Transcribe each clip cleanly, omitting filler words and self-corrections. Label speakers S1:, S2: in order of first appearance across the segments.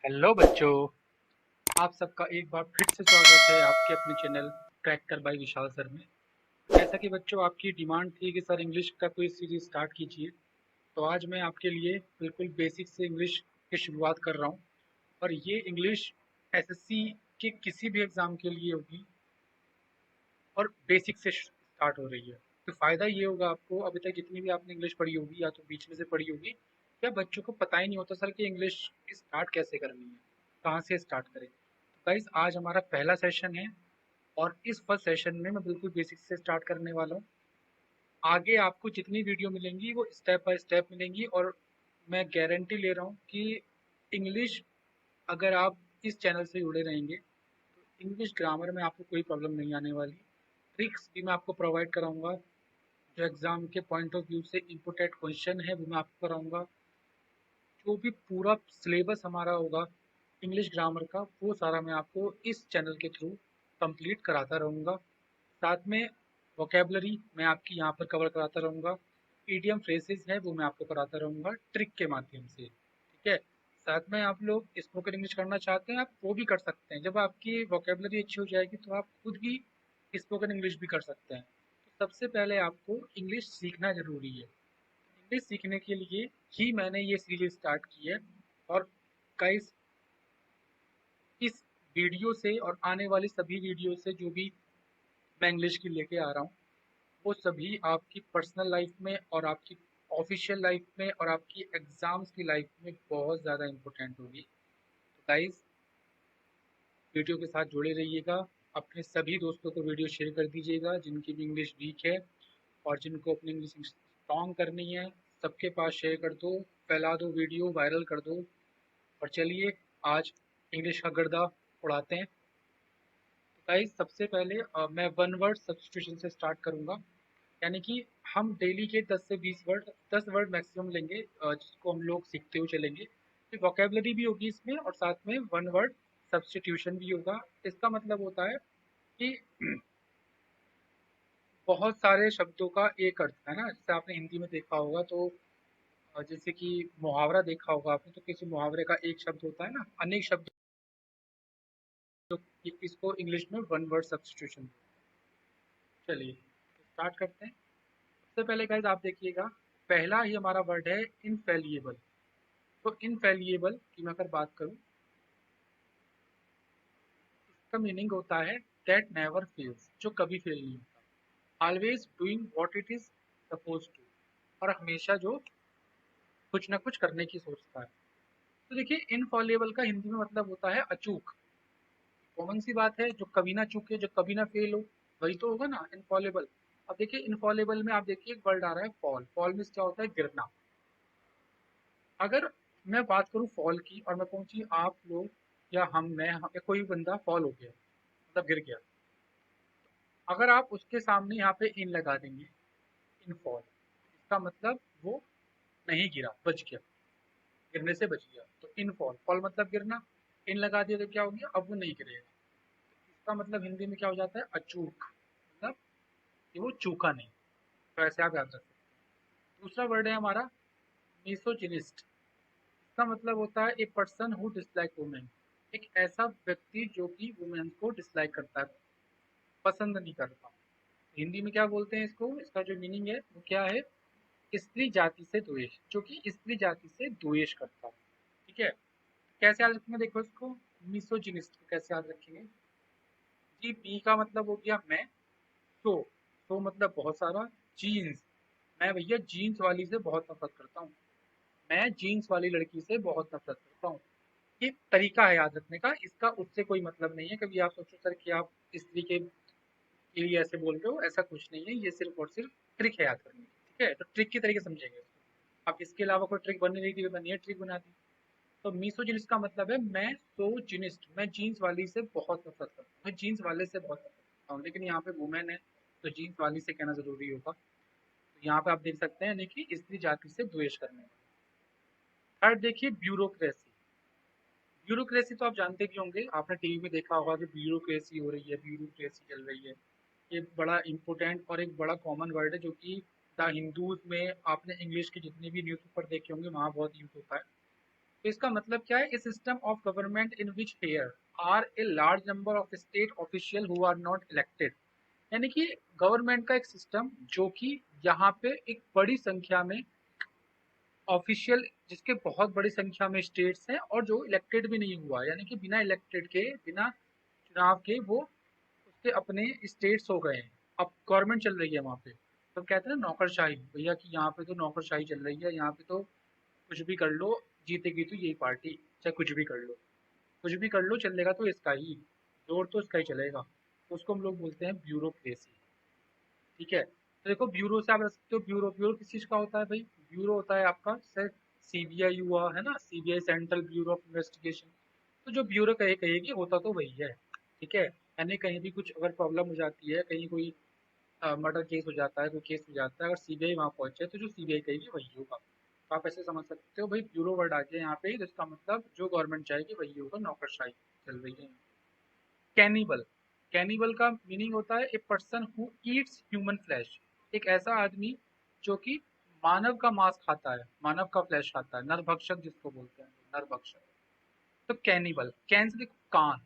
S1: Hello बच्चों। आप सबका एक बार फिर से स्वागत है आपके अपने चैनल क्रैकर बाय विशाल सर में। जैसा कि बच्चों आपकी डिमांड थी कि सर इंग्लिश का कोई सीरीज स्टार्ट कीजिए, तो आज मैं आपके लिए बिल्कुल बेसिक से इंग्लिश की शुरुआत कर रहा हूँ। और ये इंग्लिश एसएससी के किसी भी एग्ज़ाम के लिए होगी और बेसिक से स्टार्ट हो रही है। तो फ़ायदा ये होगा आपको, अभी तक जितनी भी आपने इंग्लिश पढ़ी होगी या तो बीच में से पढ़ी होगी, या बच्चों को पता ही नहीं होता सर कि इंग्लिश स्टार्ट कैसे करनी है, कहाँ से स्टार्ट करें। तो गाइस आज हमारा पहला सेशन है और इस फर्स्ट सेशन में मैं बिल्कुल बेसिक से स्टार्ट करने वाला हूँ। आगे आपको जितनी वीडियो मिलेंगी वो स्टेप बाय स्टेप मिलेंगी, और मैं गारंटी ले रहा हूँ कि इंग्लिश, अगर आप इस चैनल से जुड़े रहेंगे तो इंग्लिश ग्रामर में आपको कोई प्रॉब्लम नहीं आने वाली। ट्रिक्स भी मैं आपको प्रोवाइड कराऊंगा, जो एग्जाम के पॉइंट ऑफ व्यू से इम्पोर्टेंट क्वेश्चन है वो मैं आपको कराऊंगा। जो भी पूरा सिलेबस हमारा होगा इंग्लिश ग्रामर का, वो सारा मैं आपको इस चैनल के थ्रू कंप्लीट कराता रहूँगा। साथ में वोकेबलरी मैं आपकी यहाँ पर कवर कराता रहूँगा। ईडियम फ्रेजेस है वो मैं आपको कराता रहूँगा ट्रिक के माध्यम से, ठीक है। साथ में आप लोग स्पोकन इंग्लिश करना चाहते हैं, आप वो भी कर सकते हैं। जब आपकी वोकेबलरी अच्छी हो जाएगी तो आप खुद भी स्पोकन इंग्लिश भी कर सकते हैं। तो सबसे पहले आपको इंग्लिश सीखना ज़रूरी है। इंग्लिश सीखने के लिए ही मैंने ये सीरीज स्टार्ट की है। और गाइस, इस वीडियो से और आने वाली सभी वीडियो से जो भी मैं इंग्लिश की लेके आ रहा हूँ, वो सभी आपकी पर्सनल लाइफ में और आपकी ऑफिशियल लाइफ में और आपकी एग्जाम्स की लाइफ में बहुत ज़्यादा इम्पोर्टेंट होगी। तो गाइस, वीडियो के साथ जुड़े रहिएगा। अपने सभी दोस्तों को वीडियो शेयर कर दीजिएगा जिनकी भी इंग्लिश वीक है और जिनको अपनी इंग्लिश स्ट्रॉन्ग करनी है। सबके पास शेयर कर दो, फैला दो, वीडियो वायरल कर दो। और चलिए आज इंग्लिश का गर्दा उड़ाते हैं। तो गाइस सबसे पहले मैं वन वर्ड सब्स्टिट्यूशन से स्टार्ट करूंगा। यानी कि हम डेली के 10 से 20 वर्ड, 10 वर्ड मैक्सिमम लेंगे, जिसको हम लोग सीखते हुए चलेंगे। फिर वोकेबलरी भी होगी इसमें और साथ में वन वर्ड सब्स्टिट्यूशन भी होगा। इसका मतलब होता है कि बहुत सारे शब्दों का एक अर्थ है ना। जैसे आपने हिंदी में देखा होगा तो जैसे कि मुहावरा देखा होगा आपने, तो किसी मुहावरे का एक शब्द होता है ना, अनेक शब्द। तो इसको इंग्लिश में वन वर्ड सब्स्टिट्यूशन। चलिए स्टार्ट करते हैं। सबसे पहले गाइस आप देखिएगा, पहला ही हमारा वर्ड है इनफेलिएबल। तो इनफेलिएबल की मैं अगर बात करूं, इसका मीनिंग होता है दैट नेवर फेल्स, जो कभी फेल नहीं होता। Always doing what it is suppose to, और हमेशा जो कुछ ना कुछ करने की सोचता है। तो देखिए इनफॉलेबल का हिंदी में मतलब होता है अचूक। कॉमन सी बात है, जो कभी ना चूके, जो कभी ना फेल हो, वही तो होगा ना इनफॉलेबल। अब देखिए इनफॉलेबल में आप देखिए एक वर्ड आ रहा है फॉल। फॉल में क्या होता है? गिरना। अगर मैं बात करूं फॉल की और मैं कहूँ कि आप लोग या या कोई भी बंदा फॉल हो गया, मतलब गिर गया, अगर आप उसके सामने यहाँ पे इन लगा देंगे, इन फॉल, इसका मतलब वो नहीं गिरा, बच गया, गिरने से बच गया। तो इन फॉल, फॉल मतलब गिरना, इन लगा दिया तो क्या हो गया? अब वो नहीं गिरेगा। इसका मतलब हिंदी में क्या हो जाता है? अचूक, मतलब कि वो चूका नहीं। तो ऐसे आप याद रख सकते हैं। दूसरा वर्ड है हमारा मिसोजिनिस्ट। इसका मतलब होता है a person who dislike women. एक ऐसा व्यक्ति जो कि वुमेन को डिसलाइक करता है, पसंद नहीं करता। हिंदी में क्या बोलते हैं इसको? इसका जो मीनिंग है वो क्या है? स्त्री जाति से द्वेष, जो कि स्त्री जाति से द्वेष करता है। ठीक है, कैसे याद रखेंगे? देखो इसको, मिसोजिनिस्ट को कैसे याद रखेंगे जी? बी का मतलब हो गया मैं, तो मतलब बहुत सारा, जीन्स, मैं भैया जीन्स वाली से बहुत नफरत करता हूँ, मैं जीन्स वाली लड़की से बहुत नफरत करता हूँ। ये तरीका है याद रखने का, इसका उससे कोई मतलब नहीं है। कभी आप सोचो सर कि आप स्त्री के लिए ऐसे बोल रहे हो, ऐसा कुछ नहीं है। ये सिर्फ और सिर्फ ट्रिक है याद करने की, ठीक है। तो ट्रिक के तरीके समझेंगे इसको। अब इसके अलावा कोई ट्रिक बन नहीं रही थी, मैंने ये ट्रिक बना दी। तो मिसोजिनिस्ट का मतलब है मैं सोजिनिस्ट, मैं जीन्स वाली से बहुत नफरत करता हूँ, मैं जीन्स वाले से बहुत नफरत करता हूँ। लेकिन यहाँ पे वुमेन है तो जीन्स वाली से कहना जरूरी होगा। तो यहाँ पे आप देख सकते हैं कि स्त्री जाति से द्वेष करने वाला। थर्ड देखिए ब्यूरोक्रेसी। ब्यूरोक्रेसी तो आप जानते भी होंगे, आपने टीवी में देखा होगा कि ब्यूरोक्रेसी हो रही है, ब्यूरोक्रेसी चल रही है। ये बड़ा इंपॉर्टेंट और एक बड़ा कॉमन वर्ड है, जो कि द हिंदूज में आपने इंग्लिश के जितने भी न्यूज़पेपर देखे होंगे वहाँ बहुत यूज होता है। तो इसका मतलब क्या है, a system of government in which there are a large number of state official who are not elected. यानी कि गवर्नमेंट का एक सिस्टम जो कि यहाँ पे एक बड़ी संख्या में ऑफिशियल, जिसके बहुत बड़ी संख्या में स्टेट्स हैं और जो इलेक्टेड भी नहीं हुआ, यानी कि बिना इलेक्टेड के, बिना चुनाव के वो उसके अपने स्टेट्स हो गए हैं। अब गवर्नमेंट चल रही है वहाँ पे, तो कहते हैं ना नौकरशाही, भैया कि यहाँ पे तो नौकरशाही चल रही है, यहाँ पे तो कुछ भी कर लो, जीतेगी तो यही पार्टी, चाहे कुछ भी कर लो, कुछ भी कर लो चलेगा तो इसका ही, जोर तो इसका ही चलेगा। तो उसको हम लोग बोलते हैं ब्यूरोक्रेसी। ठीक है, तो देखो ब्यूरो से आप रख सकते हो, ब्यूरो ब्यूरो किस चीज का होता है भाई, ब्यूरो होता है आपका सर, सीबीआई हुआ है ना, CBI central bureau of investigation. तो जो ब्यूरो कहेगी होता तो वही है। ठीक है, यानी कहीं भी कुछ अगर प्रॉब्लम हो जाती है, कहीं कोई मर्डर केस हो जाता है, कोई केस हो जाता है, अगर सीबीआई वहाँ पहुंचे तो जो सीबीआई कहेगी वही होगा। तो आप ऐसे समझ सकते हो भाई, ब्यूरो वर्ड आ गया यहाँ पे, तो इसका मतलब जो गवर्नमेंट चाहेगी वही होगा, नौकरशाही चल रही है। कैनिबल, कैनिबल का मीनिंग होता है a person who Yeats human flesh, एक ऐसा आदमी जो कि मानव का मांस खाता है, मानव का फ्लैश खाता है, नरभक्षक जिसको बोलते हैं, नरभक्षक। तो कैनिबल, कैन से देखो कान,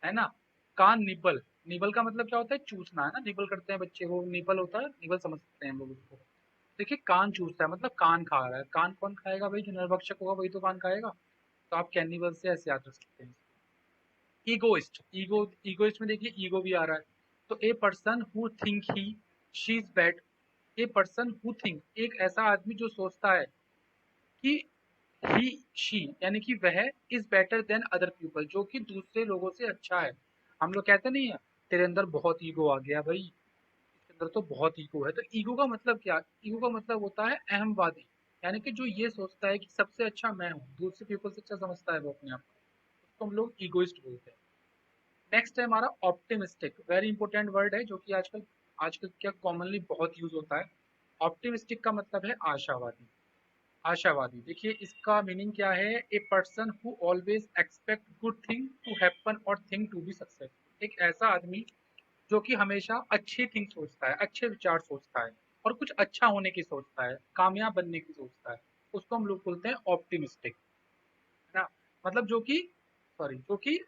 S1: है ना, कान निबल, निबल का मतलब क्या होता है, चूसना, है ना, निबल करते हैं बच्चे को, निबल होता है, निबल समझ सकते हैं हम लोग उसको। देखिए कान चूसता है मतलब कान खा रहा है, कान कौन खाएगा भाई, जो नरभक्षक होगा वही तो कान खाएगा। तो आप कैनिबल से ऐसे याद रख सकते हैं। ईगोइस्ट, ईगोइस्ट में देखिए ईगो भी आ रहा है। तो ए person who think he she is bad, A person who think, एक ऐसा आदमी जो सोचता है कि ही शी, यानी कि वह is better than other people, जो कि दूसरे लोगों से अच्छा है। हम लोग कहते नहीं है तेरे अंदर बहुत ईगो आ गया भाई, इसके अंदर तो बहुत ईगो है। तो ईगो का मतलब क्या, ईगो का मतलब होता है अहमवादी, यानी कि जो ये सोचता है कि सबसे अच्छा मैं हूँ, दूसरे पीपल से अच्छा समझता है वो अपने आप को, उसको हम लोग ईगोइस्ट बोलते हैं। नेक्स्ट है हमारा ऑप्टिमिस्टिक, वेरी इंपॉर्टेंट वर्ड है जो कि आजकल आजकल क्या कॉमनली बहुत यूज होता है। ऑप्टिमिस्टिक का मतलब है आशावादी, आशावादी। देखिए इसका मीनिंग क्या है, a person who always expect good thing to happen और थिंग टू बी सक्सेसफुल, एक ऐसा आदमी जो कि हमेशा अच्छी थिंग सोचता है, अच्छे विचार सोचता है और कुछ अच्छा होने की सोचता है, कामयाब बनने की सोचता है, उसको हम लोग बोलते हैं ऑप्टिमिस्टिक, है ना। मतलब जो कि, सॉरी, जो कि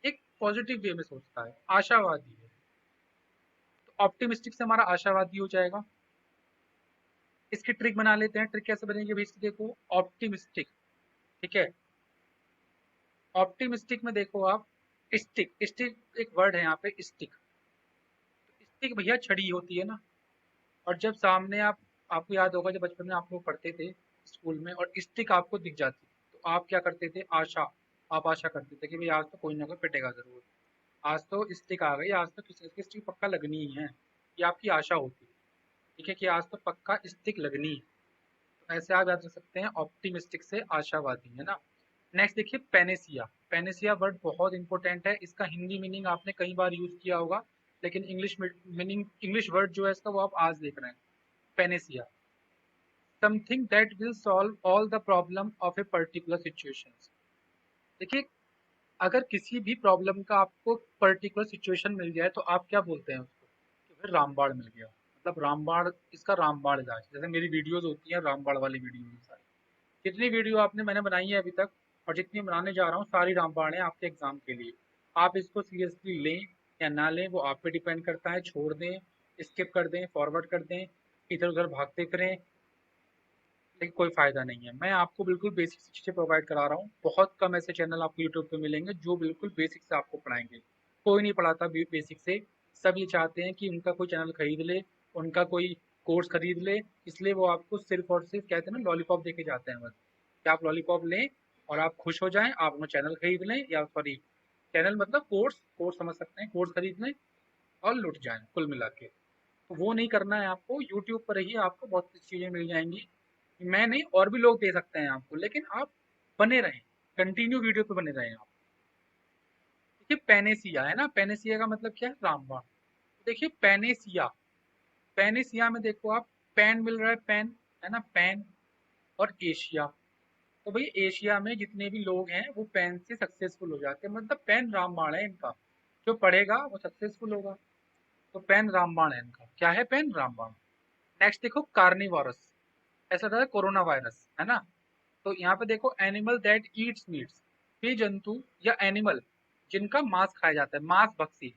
S1: एक पॉजिटिव वे में सोचता है, आशावादी है। तो ऑप्टिमिस्टिक से हमारा आशावादी हो जाएगा। इसकी ट्रिक बना लेते हैं, ट्रिक कैसे बनेगी भाई इसकी, देखो ऑप्टिमिस्टिक, ठीक है, ऑप्टिमिस्टिक में देखो आप, स्टिक, स्टिक एक वर्ड है यहाँ पे, स्टिक, स्टिक भैया छड़ी होती है ना, और जब सामने आप, आपको याद होगा जब बचपन में आप लोग पढ़ते थे स्कूल में और स्टिक आपको दिख जाती, तो आप क्या करते थे, आशा, आप आशा करते थे कि भाई आज तो कोई ना कोई पिटेगा जरूर, आज तो स्टिक आ गई, आज तो किसी की स्टिक पक्का लगनी ही है, ये आपकी आशा होती है। ठीक है, कि आज तो पक्का स्टिक लगनी है। तो ऐसे आप याद रख सकते हैं, ऑप्टिमिस्टिक से आशावादी, है ना। नेक्स्ट देखिए पेनेसिया, पेनेसिया वर्ड बहुत इंपॉर्टेंट है, इसका हिंदी मीनिंग आपने कई बार यूज किया होगा, लेकिन इंग्लिश मीनिंग, इंग्लिश वर्ड जो है इसका वो आप आज देख रहे हैं। Panacea, something that will solve all the problem of a particular situation. देखिए अगर किसी भी प्रॉब्लम का आपको पर्टिकुलर सिचुएशन मिल जाए तो आप क्या बोलते हैं उसको, कि फिर रामबाण मिल गया, मतलब रामबाण, इसका रामबाण इलाज, जैसे मेरी वीडियोस होती हैं रामबाण वाली वीडियोस सारी, जितनी वीडियो आपने मैंने बनाई है अभी तक और जितनी बनाने जा रहा हूँ सारी रामबाण है आपके एग्जाम के लिए। आप इसको सीरियसली लें या ना लें वो आप पे डिपेंड करता है, छोड़ दें, स्किप कर दें, फॉरवर्ड कर दें, इधर उधर भागते फिरें, लेकिन कोई फायदा नहीं है। मैं आपको बिल्कुल बेसिक सी चीज़ें प्रोवाइड करा रहा हूँ, बहुत कम ऐसे चैनल आपको यूट्यूब पे मिलेंगे जो बिल्कुल बेसिक से आपको पढ़ाएंगे, कोई नहीं पढ़ाता बेसिक से। सब ये चाहते हैं कि उनका कोई चैनल खरीद ले, उनका कोई कोर्स खरीद ले, इसलिए वो आपको सिर्फ और सिर्फ कहते हैं ना लॉलीपॉप देके जाते हैं बस, कि आप लॉलीपॉप लें और आप खुश हो जाएं, आप अपना चैनल खरीद लें, या सॉरी चैनल मतलब कोर्स, कोर्स समझ सकते हैं, कोर्स खरीद लें और लुट जाएं कुल मिला के। तो वो नहीं करना है आपको, यूट्यूब पर ही आपको बहुत सी चीज़ें मिल जाएंगी, मैं नहीं और भी लोग दे सकते हैं आपको, लेकिन आप बने रहें, कंटिन्यू वीडियो पे बने रहें आप। देखिए पेनेसिया है ना, पेनेसिया का मतलब क्या है, रामबाण। तो देखिए पेनेसिया, पेनेसिया में देखो आप, पेन मिल रहा है, पेन, है ना, पेन, और एशिया, तो भाई एशिया में जितने भी लोग हैं वो पेन से सक्सेसफुल हो जाते हैं, मतलब पेन रामबाण है इनका, जो पढ़ेगा वो सक्सेसफुल होगा। तो पेन रामबाण है इनका, क्या है, पेन रामबाण। नेक्स्ट देखो कार्निवारस, ऐसा था कोरोना वायरस, है ना, तो यहाँ पे देखो एनिमल दैट ईट्स मीट्स, वे जंतु या एनिमल जिनका मांस खाया जाता है, मांस भक्षी।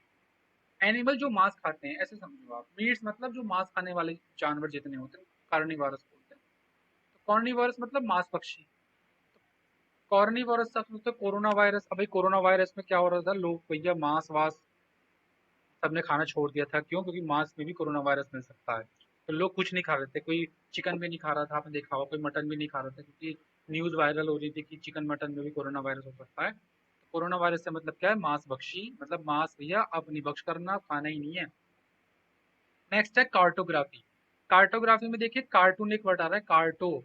S1: एनिमल जो मांस खाते हैं ऐसे समझो आप, मीट्स मतलब जो मांस खाने वाले जानवर जितने होते हैं कार्निवोरस बोलते हैं। तो कॉर्निवोरस मतलब मांस भक्षी। कॉर्निवोरस सब तो कोरोना वायरस, अभी कोरोना वायरस में क्या हो रहा था, लोग भैया मांस वास सबने खाना छोड़ दिया था। क्यों? क्योंकि मांस में भी कोरोना वायरस मिल सकता है। तो लोग कुछ नहीं खा रहे थे, कोई चिकन भी नहीं खा रहा था, आपने देखा होगा, कोई मटन भी नहीं खा रहा था, क्योंकि न्यूज वायरल हो रही थी कि चिकन मटन में भी कोरोना वायरस हो सकता है। तो कोरोना वायरस से मतलब क्या है, मांस भक्षी, मतलब मांस भैया अब नहीं भक्ष करना, खाना ही नहीं है। नेक्स्ट है कार्टोग्राफी। कार्टोग्राफी में देखिए कार्टून एक वर्ड आ रहा है,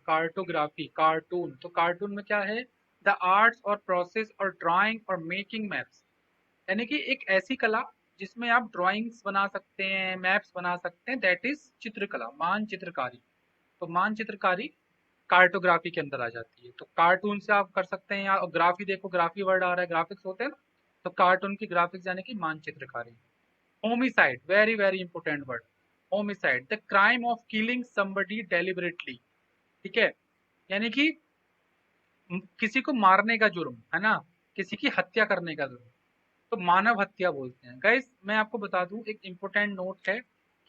S1: कार्टोग्राफी, कार्टून। तो कार्टून में क्या है, द आर्ट्स और प्रोसेस और ड्राइंग और मेकिंग मैप्स, यानी कि एक ऐसी कला जिसमें आप ड्राइंग्स बना सकते हैं, मैप्स बना सकते हैं, दैट इज चित्रकला, मानचित्रकारी। तो मानचित्रकारी कार्टोग्राफी के अंदर आ जाती है। तो कार्टून से आप कर सकते हैं, या ग्राफी देखो, ग्राफी वर्ड आ रहा है, ग्राफिक्स होते हैं ना, तो कार्टून की ग्राफिक्स यानी कि मानचित्रकारी। Homicide, very very important word, homicide, the crime of killing somebody deliberately. ठीक है, यानी कि किसी को मारने का जुर्म है ना, किसी की हत्या करने का जुर्म, तो मानव हत्या बोलते हैं। गाइस मैं आपको बता दूं, एक इंपॉर्टेंट नोट है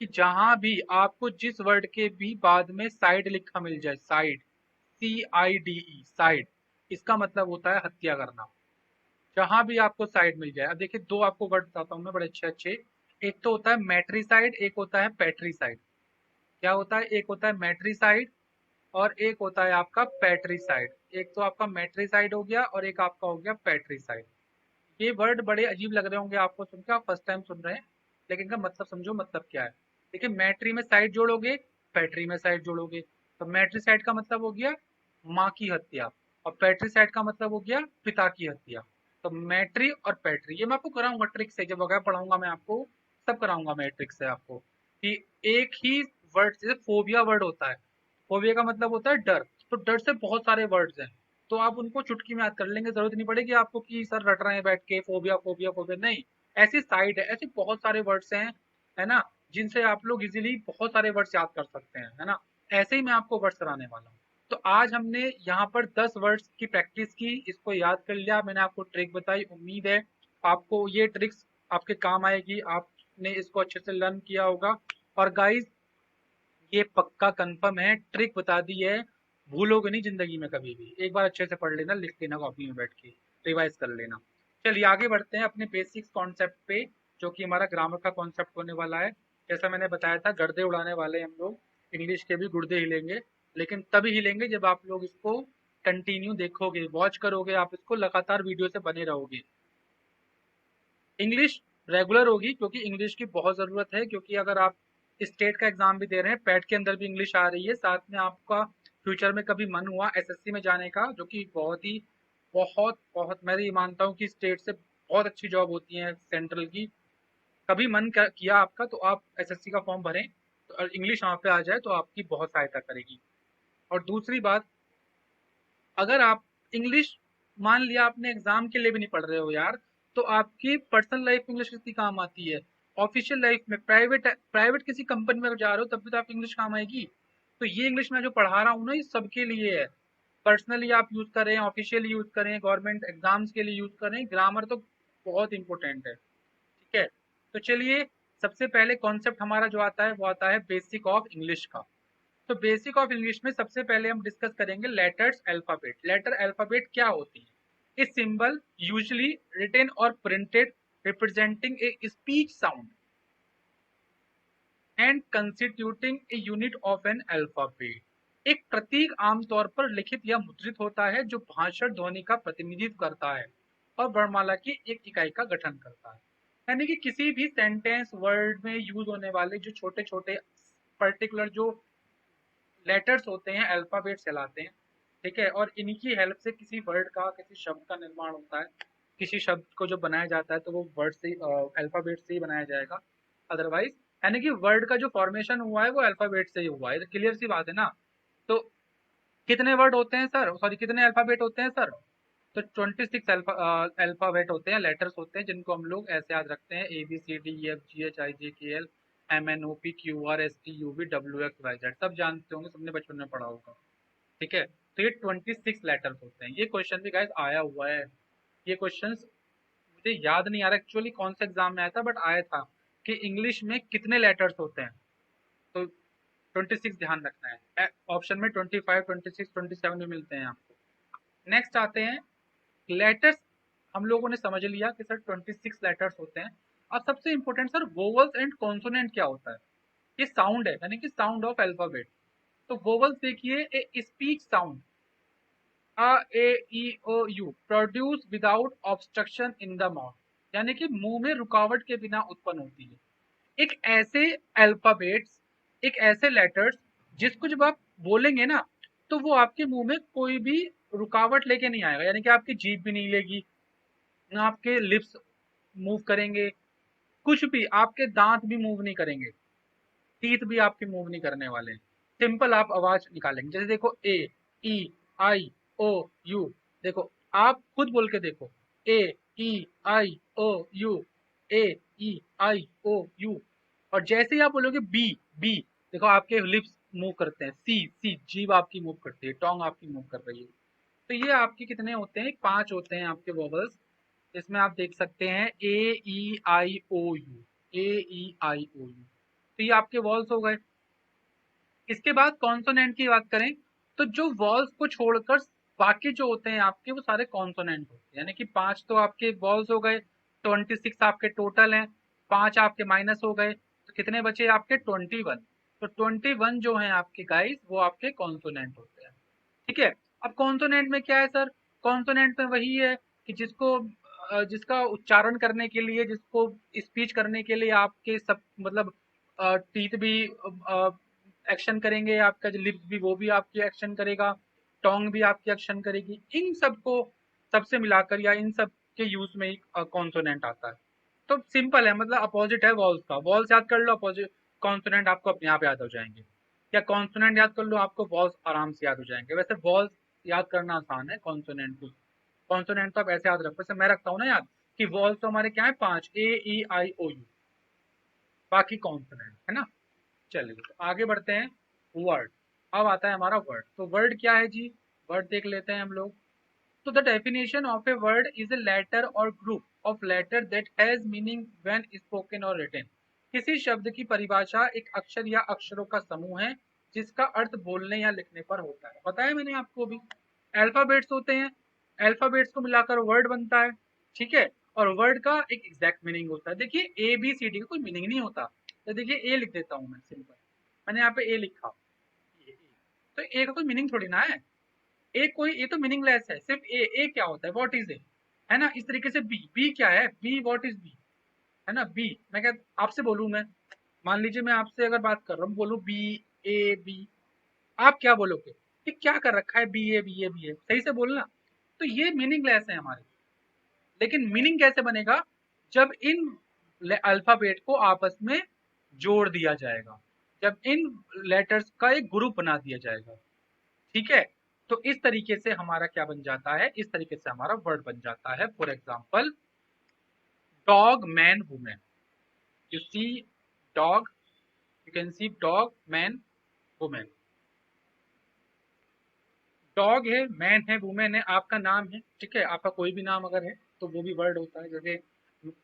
S1: कि जहां भी आपको जिस वर्ड के भी बाद में साइड लिखा मिल जाए, साइड, CIDE, साइड, इसका मतलब होता है हत्या करना। जहां भी आपको साइड मिल जाए, अब देखिए दो आपको वर्ड बताता हूँ मैं बड़े अच्छे अच्छे। एक तो होता है मैट्रीसाइड, एक होता है पैट्रीसाइड। क्या होता है, एक होता है मैट्रीसाइड और एक होता है आपका पैट्रीसाइड। एक तो आपका मैट्रीसाइड हो गया और एक आपका हो गया पैट्रीसाइड। ये वर्ड बड़े अजीब लग रहे होंगे आपको सुन के, आप फर्स्ट टाइम सुन रहे हैं, लेकिन इनका मतलब समझो, मतलब क्या है। देखिए मैट्री में साइड जोड़ोगे, पैट्री में साइड जोड़ोगे, तो मैट्री साइड का मतलब हो गया माँ की हत्या, और पैट्री साइड का मतलब हो गया पिता की हत्या। तो मैट्री और पैट्री, ये मैं आपको कराऊंगा ट्रिक से, जब वगैरह पढ़ाऊंगा मैं आपको, सब कराऊंगा मैं ट्रिक से आपको, कि एक ही वर्ड, जैसे फोबिया वर्ड होता है, फोबिया का मतलब होता है डर, तो डर से बहुत सारे वर्ड्स हैं, तो आप उनको चुटकी में याद कर लेंगे, जरूरत नहीं पड़ेगी आपको कि सर रट रहे हैं बैठ के फोबिया फोबिया फोबिया, नहीं। ऐसी साइड है, ऐसे बहुत सारे वर्ड्स हैं, है ना, जिनसे आप लोग इजीली बहुत सारे वर्ड्स याद कर सकते हैं, है ना। ऐसे ही मैं आपको वर्ड्स कराने वाला हूँ। तो आज हमने यहाँ पर 10 वर्ड्स की प्रैक्टिस की, इसको याद कर लिया, मैंने आपको ट्रिक बताई, उम्मीद है आपको ये ट्रिक्स आपके काम आएगी, आपने इसको अच्छे से लर्न किया होगा। और गाइस ये पक्का कंफर्म है, ट्रिक बता दी है, भूलोगे नहीं जिंदगी में कभी भी। एक बार अच्छे से पढ़ लेना, लिख लेना कॉपी में बैठ के, रिवाइज कर लेना। चलिए आगे बढ़ते हैं अपने बेसिक्स कॉन्सेप्ट पे, जो कि हमारा ग्रामर का कॉन्सेप्ट होने वाला है। जैसा मैंने बताया था, गर्दे उड़ाने वाले हैं हम लोग, इंग्लिश के भी गुर्दे हिलेंगे, लेकिन तभी हिलेंगे जब आप लोग इसको कंटिन्यू देखोगे, वॉच करोगे, आप इसको लगातार वीडियो से बने रहोगे। इंग्लिश रेगुलर होगी, क्योंकि इंग्लिश की बहुत ज़रूरत है, क्योंकि अगर आप स्टेट का एग्जाम भी दे रहे हैं, पैट के अंदर भी इंग्लिश आ रही है, साथ में आपका फ्यूचर में कभी मन हुआ एसएससी में जाने का, जो कि बहुत ही बहुत बहुत मैं ये मानता हूँ कि स्टेट से बहुत अच्छी जॉब होती है सेंट्रल की, कभी मन किया आपका तो आप एसएससी का फॉर्म भरें, तो इंग्लिश वहाँ पे आ जाए तो आपकी बहुत सहायता करेगी। और दूसरी बात, अगर आप इंग्लिश, मान लिया आपने एग्जाम के लिए भी नहीं पढ़ रहे हो यार, तो आपकी पर्सनल लाइफ में इंग्लिश कितनी काम आती है, ऑफिशियल लाइफ में, प्राइवेट प्राइवेट किसी कंपनी में अगर जा रहे हो तब भी तो आप इंग्लिश काम आएगी। तो ये इंग्लिश मैं जो पढ़ा रहा हूँ ना, ये सबके लिए है। पर्सनली आप यूज करें, ऑफिशियली यूज करें, गवर्नमेंट एग्जाम्स के लिए यूज करें, ग्रामर तो बहुत इंपॉर्टेंट है। ठीक है, तो चलिए सबसे पहले कॉन्सेप्ट हमारा जो आता है वो आता है बेसिक ऑफ इंग्लिश का। तो बेसिक ऑफ इंग्लिश में सबसे पहले हम डिस्कस करेंगे लेटर्स अल्फाबेट। लेटर अल्फाबेट क्या होती है, इस सिंबल यूजुअली रिटन और printed representing a speech sound and constituting a unit of an alphabet. एक प्रतीक आमतौर पर लिखित या मुद्रित होता है जो भाषण ध्वनि का प्रतिनिधित्व करता है और वर्णमाला की एक इकाई का गठन करता है। यानी कि किसी भी सेंटेंस वर्ड में यूज होने वाले जो छोटे छोटे पर्टिकुलर जो लेटर्स होते हैं, अल्फाबेट कहलाते हैं। ठीक है, और इनकी हेल्प से किसी वर्ड का, किसी शब्द का निर्माण होता है। किसी शब्द को जो बनाया जाता है तो वो वर्ड से, अल्फाबेट से ही बनाया जाएगा, अदरवाइज, यानी कि वर्ड का जो फॉर्मेशन हुआ है वो अल्फाबेट से ही हुआ है, क्लियर सी बात है ना। तो कितने वर्ड होते हैं सर, सॉरी कितने अल्फाबेट होते हैं सर, तो 26 अल्फाबेट होते हैं, लेटर्स होते हैं, जिनको हम लोग ऐसे याद रखते हैं, ABCDEFGHIJKL MNOPQRSTUV WXYZ, सब जानते होंगे, सबने बचपन में पढ़ा होगा। ठीक है, तो ये 26 लेटर्स होते हैं। ये क्वेश्चन भी गाइस आया हुआ है। ये क्वेश्चन मुझे याद नहीं आ रहा एक्चुअली कौन से एग्जाम में आया था, बट आया था कि इंग्लिश में कितने लेटर्स होते हैं। तो 26 ध्यान रखना है। ऑप्शन में 25, 26, 27 भी मिलते हैं आपको। नेक्स्ट आते हैं लेटर्स। हम लोगों ने समझ लिया कि सर 26 लेटर्स होते हैं। अब सबसे important sir vowels and consonant क्या होता है। ये साउंड है, यानी कि साउंड ऑफ अल्फाबेट। तो वोवल्स देखिए, a speech sound uh A E O U produce without obstruction in the mouth, यानी कि मुंह में रुकावट के बिना उत्पन्न होती है। एक ऐसे अल्फाबेट्स, एक ऐसे लेटर्स जिसको जब आप बोलेंगे ना, तो वो आपके मुंह में कोई भी रुकावट लेके नहीं आएगा, यानी कि आपकी जीभ भी नहीं लेगी, ना आपके लिप्स मूव करेंगे, कुछ भी आपके दांत भी मूव नहीं करेंगे, टीथ भी आपके मूव नहीं करने वाले हैं। सिंपल आप आवाज निकालेंगे। जैसे देखो ए ई आई ओ यू, देखो आप खुद बोल के देखो, ए ई आई ओ you, A E I O you. और जैसे ही आप बोलोगे बी बी, देखो आपके लिप्स मूव करते हैं, सी सी जीभ आपकी मूव करती है, टोंग आपकी मूव कर रही है। तो ये आपके कितने होते हैं, 5 होते हैं आपके वोवल्स। इसमें आप देख सकते हैं ए ई आई ओ you, A E I O you. तो ये आपके वॉल्स हो गए। इसके बाद कॉन्सोनेंट की बात करें, तो जो वॉल्स को छोड़कर बाकी जो होते हैं आपके, वो सारे कॉन्सोनेंट होते हैं। यानी कि 5 तो आपके वॉल्स हो गए, 26 आपके टोटल हैं, 5 आपके माइनस हो गए, तो कितने बचे आपके 21। तो 21 जो है आपके गाइस, वो आपके कॉन्सोनेंट होते हैं। ठीक है। अब कॉन्सोनेंट में क्या है सर, कॉन्सोनेंट में वही है कि जिसको जिसका उच्चारण करने के लिए, जिसको स्पीच करने के लिए आपके सब मतलब टीथ भी एक्शन करेंगे, आपका जो लिप्स भी वो भी आपकी एक्शन करेगा, टोंग भी आपकी एक्शन करेगी। इन सबको सबसे मिलाकर या इन सब के यूज में ही कॉन्सोनेंट आता है। तो सिंपल है, मतलब अपोजिट है वॉल्स का। वॉल्स याद कर लो, अपोजिट कॉन्सोनेंट आपको अपने आप याद हो जाएंगे। या कॉन्सोनेंट याद कर लो, आपको वॉल्स आराम से याद हो जाएंगे। वैसे वॉल्स याद करना आसान है, कॉन्सोनेंट को कॉन्सोनेंट तो आप ऐसे याद रखो, जैसे मैं रखता हूँ ना याद कि वॉल्स तो हमारे क्या है 5, ए ई आई ओ यू, बाकी कॉन्सोनेंट है ना। चलिए तो आगे बढ़ते हैं। वर्ड, अब आता है हमारा वर्ड। तो वर्ड क्या है जी, वर्ड देख लेते हैं हम लोग। तो the definition of a word is a letter or group of letter that has meaning when spoken or written. किसी शब्द की परिभाषा एक अक्षर या अक्षरों का समूह है जिसका अर्थ बोलने या लिखने पर होता है। बताया मैंने आपको भी, अल्फाबेट्स होते हैं, अल्फाबेट्स को मिलाकर वर्ड बनता है। ठीक है। और वर्ड का एक एग्जैक्ट मीनिंग होता है। देखिए ए बी सी डी का कोई मीनिंग नहीं होता। तो देखिए ए लिख देता हूं मैं, सिंपल मैंने यहाँ पे ए लिखा, ए, तो ए का कोई मीनिंग थोड़ी ना है। ए कोई, ए तो मीनिंगलेस है। सिर्फ ए, ए क्या होता है, व्हाट इज ए, है ना। इस तरीके से बी, बी क्या है, बी व्हाट इज बी, है ना। बी, मैं क्या आपसे बोलूं, मैं मान लीजिए मैं आपसे अगर बात कर रहा हूँ, बोलूं बी ए बी, आप क्या बोलोगे कि क्या कर रखा है B A B A B A, सही से बोलना। तो ये मीनिंगलेस है हमारे। लेकिन मीनिंग कैसे बनेगा, जब इन अल्फाबेट को आपस में जोड़ दिया जाएगा, जब इन लेटर्स का एक ग्रुप बना दिया जाएगा। ठीक है। तो इस तरीके से हमारा क्या बन जाता है, इस तरीके से हमारा वर्ड बन जाता है। For example dog man women, you see dog, you can see dog man women. Dog है, मैन है, वुमेन है, आपका नाम है। ठीक है, आपका कोई भी नाम अगर है तो वो भी वर्ड होता है। जैसे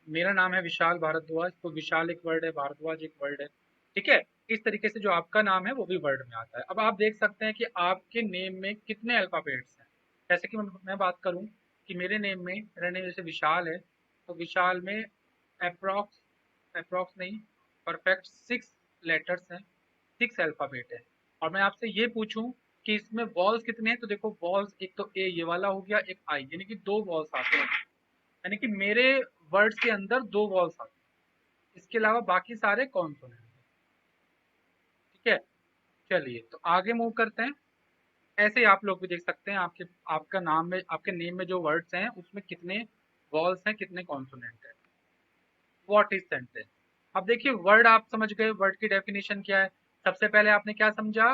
S1: मेरा नाम है विशाल भारद्वाज, तो विशाल एक वर्ड है, भारद्वाज एक वर्ड है। ठीक है। इस तरीके से जो आपका नाम है वो भी वर्ड में आता है। अब आप देख सकते हैं कि आपके नेम में कितने अल्फाबेट्स हैं। जैसे कि मैं बात करूं कि मेरे नेम में, मेरा नेम जैसे विशाल है, तो विशाल में अप्रोक्स, अप्रोक्स नहीं, परफेक्ट 6 लेटर्स हैं, 6 अल्फाबेट है। और मैं आपसे ये पूछूं कि इसमें वॉल्स कितने हैं, तो देखो वॉल्स एक तो ए ये वाला हो गया, एक आई, यानी कि 2 वॉल्स आते हैं। यानी कि मेरे वर्ड्स के अंदर 2 वॉल्स आते हैं, इसके अलावा बाकी सारे कॉन्सोनेंट हैं। ठीक है। चलिए तो आगे मूव करते हैं। ऐसे ही आप लोग भी देख सकते हैं, आपके आपका नाम में, आपके नेम में जो वर्ड्स हैं उसमें कितने वॉल्स हैं, कितने कॉन्सोनेंट हैं। What is sentence. अब देखिए वर्ड आप समझ गए, वर्ड की डेफिनेशन क्या है। सबसे पहले आपने क्या समझा,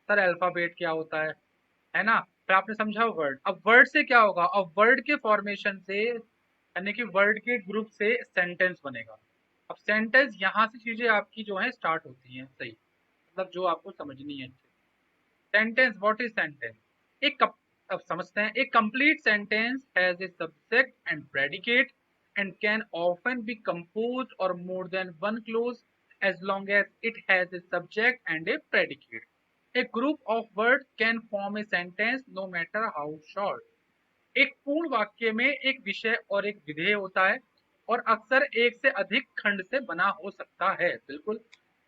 S1: सर अल्फाबेट क्या होता है ना। फिर आपने समझा वर्ड। अब वर्ड से क्या होगा, अब वर्ड के फॉर्मेशन से, यानी कि वर्ड के ग्रुप से सेंटेंस बनेगा। अब सेंटेंस यहाँ से चीजें आपकी जो है स्टार्ट होती हैं, सही मतलब जो आपको समझनी है। Sentence, what is sentence. अब समझते हैं, a complete sentence has a subject and predicate and can often be composed or more than one clause as long as it has a subject and a predicate. A group of words can form a sentence no matter how short. एक पूर्ण वाक्य में एक विषय और एक विधेय होता है और अक्सर एक से अधिक खंड से बना हो सकता है। बिल्कुल,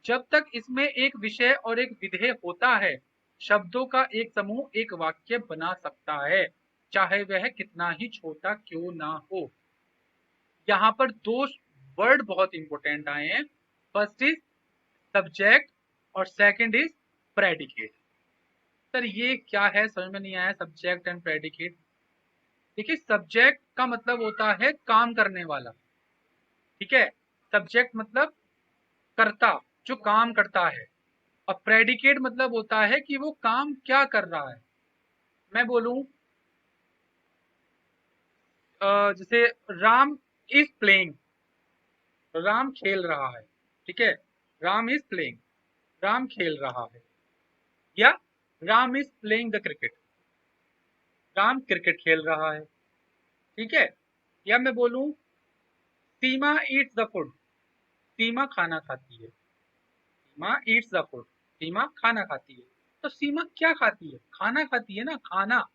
S1: जब तक इसमें एक विषय और एक विधेय होता है, शब्दों का एक समूह एक वाक्य बना सकता है, चाहे वह कितना ही छोटा क्यों ना हो। यहाँ पर दो वर्ड बहुत इंपॉर्टेंट आए हैं, फर्स्ट इज सब्जेक्ट और सेकंड इज प्रेडिकेट। सर ये क्या है, समझ में नहीं आया, सब्जेक्ट एंड प्रेडिकेट। देखिए, सब्जेक्ट का मतलब होता है काम करने वाला, ठीक है, सब्जेक्ट मतलब कर्ता, जो काम करता है, और प्रेडिकेट मतलब होता है कि वो काम क्या कर रहा है। मैं बोलूं जैसे राम इज प्लेइंग, राम खेल रहा है, ठीक है, राम इज प्लेइंग, राम खेल रहा है, या Ram is playing the cricket, Ram cricket खेल रहा है, ठीक है। या मैं बोलूं सीमा ईट्स द फूड, सीमा खाना खाती है, सीमा ईट्स द फूड, सीमा खाना खाती है। तो सीमा क्या खाती है, खाना खाती है ना, खाना,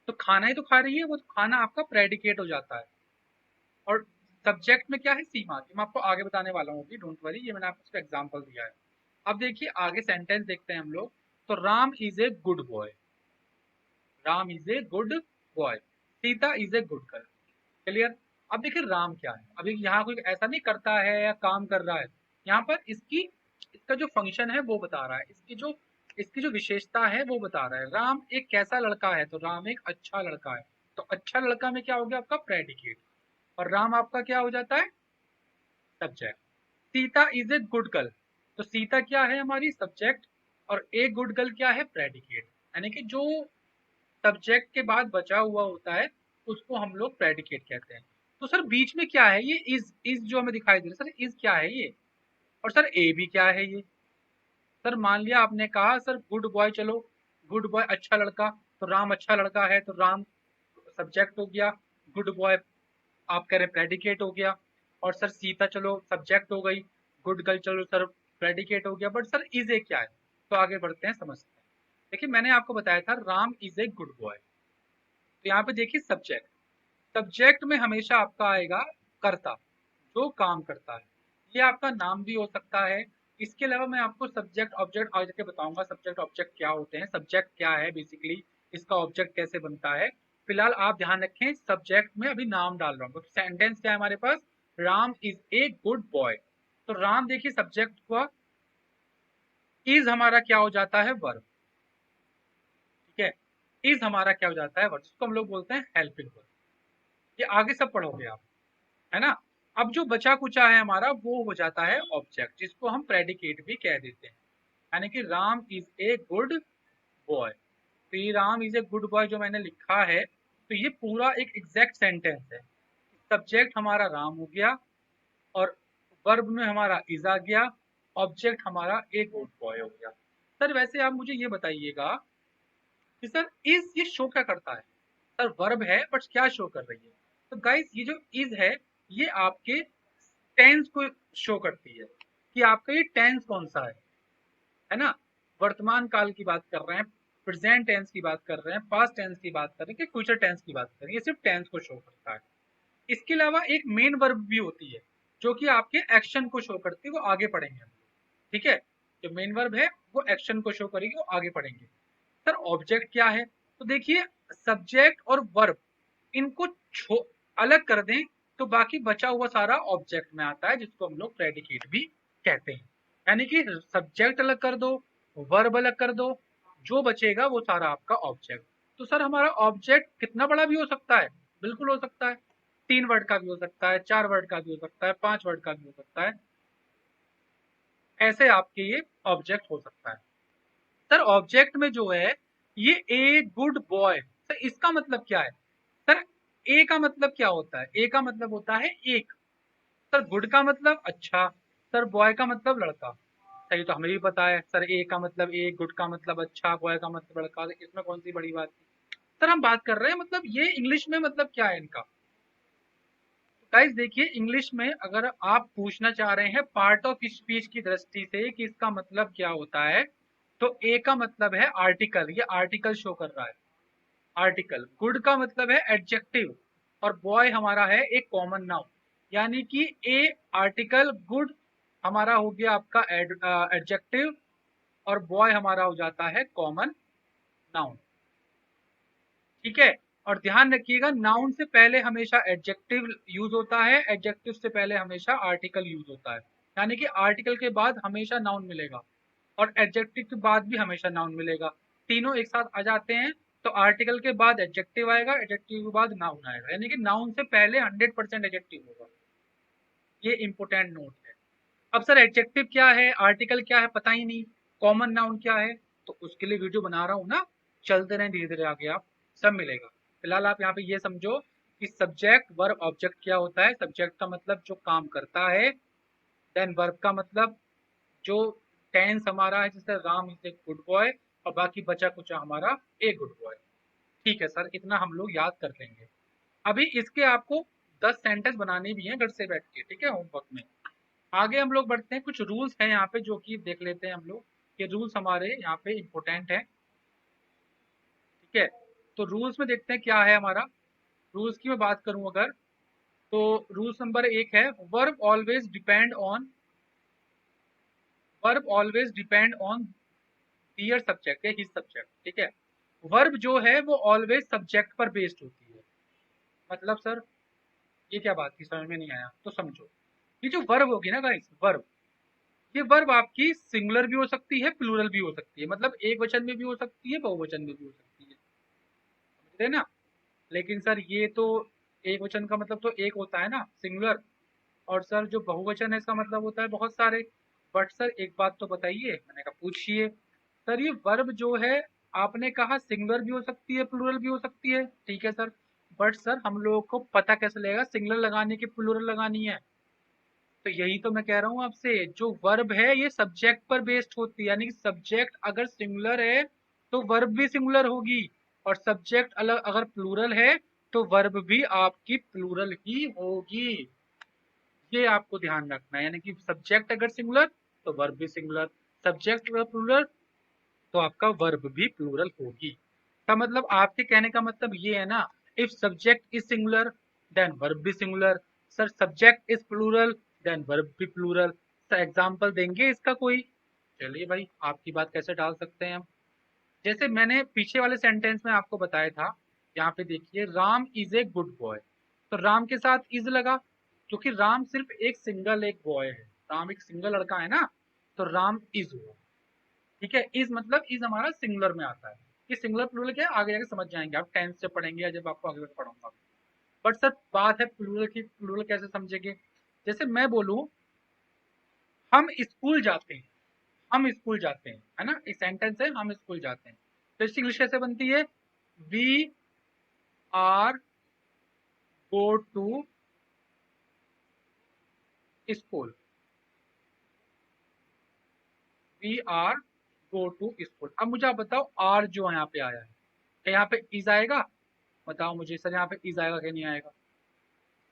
S1: तो खाना ही तो खा रही है, वो तो खाना आपका प्रेडिकेट हो जाता है। और सब्जेक्ट में क्या है, सीमा, जो मैं आपको आगे बताने वाला हूँ, डोंट वरी, ये मैंने आपको उसका एग्जांपल दिया है। अब देखिए आगे सेंटेंस देखते हैं हम लोग। तो Ram is a good boy, Ram is a good boy, Sita is a good girl. Clear. अब देखिए राम क्या है, अभी यहाँ कोई ऐसा नहीं करता है या काम कर रहा है, यहाँ पर इसका जो फंक्शन है वो बता रहा है, इसकी जो विशेषता है वो बता रहा है। राम एक कैसा लड़का है, तो राम एक अच्छा लड़का है, तो अच्छा लड़का में क्या हो गया आपका प्रेडिकेट, और राम आपका क्या हो जाता है subject. Sita is a good girl, तो सीता क्या है हमारी सब्जेक्ट, और ए गुड गर्ल क्या है प्रेडिकेट। यानी कि जो सब्जेक्ट के बाद बचा हुआ होता है उसको हम लोग प्रेडिकेट कहते हैं। तो सर बीच में क्या है, ये इज जो हमें दिखाई दे रहा है, सर इज क्या है ये, और सर ए भी क्या है ये। सर मान लिया आपने कहा सर गुड बॉय, चलो गुड बॉय अच्छा लड़का, तो राम अच्छा लड़का है, तो राम सब्जेक्ट हो गया, गुड बॉय आप कह रहे प्रेडिकेट हो गया, और सर सीता चलो सब्जेक्ट हो गई, गुड गर्ल चलो सर प्रेडिकेट हो गया, बट सर इज ए क्या है। तो आगे बढ़ते हैं, समझते हैं। देखिए मैंने आपको बताया था Ram is a good boy, तो यहाँ पे देखिए सब्जेक्ट, सब्जेक्ट में हमेशा आपका आएगा कर्ता, जो काम करता है, ये आपका नाम भी हो सकता है। इसके अलावा मैं आपको सब्जेक्ट ऑब्जेक्ट आगे के बताऊंगा, सब्जेक्ट ऑब्जेक्ट क्या होते हैं, सब्जेक्ट क्या है बेसिकली, इसका ऑब्जेक्ट कैसे बनता है। फिलहाल आप ध्यान रखें, सब्जेक्ट में अभी नाम डाल रहा हूँ, सेंटेंस क्या है हमारे पास, Ram is a good boy. तो राम देखिए सब्जेक्ट हुआ, इज हमारा क्या हो जाता है वर्ब, ठीक है, इज हमारा क्या हो जाता है वर्ब, जिसको हम लोग बोलते हैं हेल्पिंग वर्ब। ये आगे सब पढ़ोगे आप, है ना। अब जो बचा कुचा है हमारा वो हो जाता है ऑब्जेक्ट, जिसको हम प्रेडिकेट भी कह देते हैं। यानी कि Ram is a good boy, तो ये Ram is a good boy जो मैंने लिखा है, तो ये पूरा एक एग्जैक्ट सेंटेंस है। सब्जेक्ट हमारा राम हो गया, और वर्ब में हमारा इज आ गया, ऑब्जेक्ट हमारा ए गुड बॉय हो गया। सर वैसे आप मुझे ये बताइएगा कि सर इज ये शो क्या करता है, सर वर्ब है बट क्या शो कर रही है। तो गाइस ये जो इज है, ये आपके टेंस को शो करती है कि आपका ये टेंस कौन सा है ना। वर्तमान काल की बात कर रहे हैं, प्रेजेंट टेंस की बात कर रहे हैं, पास्ट टेंस की बात कर रहे हैं, कि फ्यूचर टेंस की बात कर रहे हैं, ये सिर्फ टेंस को शो करता है। इसके अलावा एक मेन वर्ब भी होती है जो कि आपके एक्शन को शो करती है, वो आगे पढ़ेंगे हम, ठीक है। जो मेन वर्ब है वो एक्शन को शो करेगी, वो आगे पढ़ेंगे। सर ऑब्जेक्ट क्या है, तो देखिए सब्जेक्ट और वर्ब इनको अलग कर दें तो बाकी बचा हुआ सारा ऑब्जेक्ट में आता है, जिसको हम लोग प्रेडिकेट भी कहते हैं। यानी कि सब्जेक्ट अलग कर दो, वर्ब अलग कर दो, जो बचेगा वो सारा आपका ऑब्जेक्ट। तो सर हमारा ऑब्जेक्ट कितना बड़ा भी हो सकता है, बिल्कुल हो सकता है, 3 वर्ड का भी हो सकता है, 4 वर्ड का भी हो सकता है, 5 वर्ड का भी हो सकता है, ऐसे आपके ये ऑब्जेक्ट हो सकता है। सर ऑब्जेक्ट में जो है ये ए गुड बॉय, सर इसका मतलब क्या है, सर ए का मतलब क्या होता है, ए का मतलब होता है एक, सर गुड का मतलब अच्छा, सर बॉय का मतलब लड़का। सही, तो हमें भी पता है सर ए का मतलब ए, गुड का मतलब अच्छा, बॉय का मतलब लड़का, तो इसमें कौन सी बड़ी बात है। सर हम बात कर रहे हैं मतलब ये इंग्लिश में मतलब क्या है इनका। गाइस देखिए इंग्लिश में अगर आप पूछना चाह रहे हैं पार्ट ऑफ स्पीच की दृष्टि से कि इसका मतलब क्या होता है, तो ए का मतलब है आर्टिकल, ये आर्टिकल शो कर रहा है आर्टिकल। गुड का मतलब है एडजेक्टिव, और बॉय हमारा है एक कॉमन नाउन, यानी कि ए आर्टिकल, गुड हमारा हो गया आपका एडजेक्टिव, और बॉय हमारा हो जाता है कॉमन नाउन। ठीक है। और ध्यान रखिएगा नाउन से पहले हमेशा एडजेक्टिव यूज होता है, एडजेक्टिव से पहले हमेशा आर्टिकल यूज होता है, यानी कि आर्टिकल के बाद हमेशा नाउन मिलेगा और एडजेक्टिव के बाद भी हमेशा नाउन मिलेगा। तीनों एक साथ आ जाते हैं तो आर्टिकल के बाद एडजेक्टिव आएगा, एडजेक्टिव के बाद नाउन आएगा, यानी कि नाउन से पहले 100% एडजेक्टिव होगा। ये इंपोर्टेंट नोट है। अब सर एडजेक्टिव क्या है, आर्टिकल क्या है, पता ही नहीं, कॉमन नाउन क्या है, तो उसके लिए वीडियो बना रहा हूँ ना, चलते रहें धीरे धीरे आगे आप सब मिलेगा। फिलहाल आप यहाँ पे ये समझो कि सब्जेक्ट वर्ब ऑब्जेक्ट क्या होता है। सब्जेक्ट का मतलब जो काम करता है, देन वर्ब का मतलब जो टेंस हमारा है, जैसे Ram is a good boy, और बाकी बचा कुचा हमारा ए गुड बॉय। ठीक है सर, इतना हम लोग याद कर लेंगे। अभी इसके आपको 10 सेंटेंस बनाने भी हैं घर से बैठ के, ठीक है, होमवर्क में। आगे हम लोग बढ़ते हैं, कुछ रूल्स हैं यहाँ पे जो कि देख लेते हैं हम लोग। ये रूल्स हमारे यहाँ पे इम्पोर्टेंट है। ठीक है, तो रूल्स में देखते हैं क्या है हमारा। रूल्स की मैं बात करूं अगर, तो रूल्स नंबर 1 है verb always depend on their subject या हिज सब्जेक्ट। ठीक है, वर्ब जो है वो ऑलवेज सब्जेक्ट पर बेस्ड होती है। मतलब सर ये क्या बात थी, समझ में नहीं आया तो समझो। ये जो वर्ब होगी ना गाइस, वर्ब, ये वर्ब आपकी सिंगुलर भी हो सकती है, प्लूरल भी हो सकती है, मतलब एक वचन में भी हो सकती है, बहुवचन में भी हो सकती है, समझ रहे ना। लेकिन सर ये तो एक वचन का मतलब तो एक होता है ना, सिंगुलर, और सर जो बहुवचन है इसका मतलब होता है बहुत सारे। बट सर एक बात तो बताइए, मैंने कहा पूछिए सर, ये वर्ब जो है आपने कहा सिंगुलर भी हो सकती है, प्लूरल भी हो सकती है, ठीक है सर, बट सर हम लोगों को पता कैसे लगेगा सिंगुलर लगानी कि प्लूरल लगानी है। तो यही तो मैं कह रहा हूँ आपसे, जो वर्ब है ये सब्जेक्ट पर बेस्ड होती है, यानी कि सब्जेक्ट अगर सिंगुलर है तो वर्ब भी सिंगुलर होगी, और सब्जेक्ट अलग अगर प्लूरल है तो वर्ब भी आपकी प्लूरल ही होगी। ये आपको ध्यान रखना है, यानी कि सब्जेक्ट अगर सिंगुलर तो वर्ब भी सिंगुलर, सब्जेक्ट अगर प्लूरल तो आपका वर्ब भी प्लूरल होगी। का मतलब आपके कहने का मतलब ये है ना, if subject is singular then verb भी singular, sir subject is plural then verb भी प्लूरल। सर एग्जांपल देंगे इसका कोई? चलिए भाई आपकी बात कैसे डाल सकते हैं हम, जैसे मैंने पीछे वाले सेंटेंस में आपको बताया था। यहाँ पे देखिए Ram is a good boy, तो राम के साथ इज लगा क्योंकि राम सिर्फ एक सिंगल एक बॉय है, राम एक सिंगल लड़का है ना, तो राम इज हुआ। ठीक है, इज मतलब इज हमारा सिंगुलर में आता है। ये सिंगुलर प्लूरल क्या है आगे जाके समझ जाएंगे आप, टेंस से पढ़ेंगे या जब आपको आगे पढ़ाऊंगा। बट सर बात है प्लूरल की, प्लूरल कैसे समझेंगे। जैसे मैं बोलूं हम स्कूल जाते हैं, हम स्कूल जाते हैं, है ना, एक सेंटेंस है हम स्कूल जाते हैं, तो इसकी इंग्लिश कैसे बनती है, we are go to school, we are go to school. अब मुझे आप बताओ आर जो यहाँ पे आया है, क्या यहाँ पे इज आएगा? बताओ मुझे सर, यहाँ पे इज आएगा कि नहीं आएगा?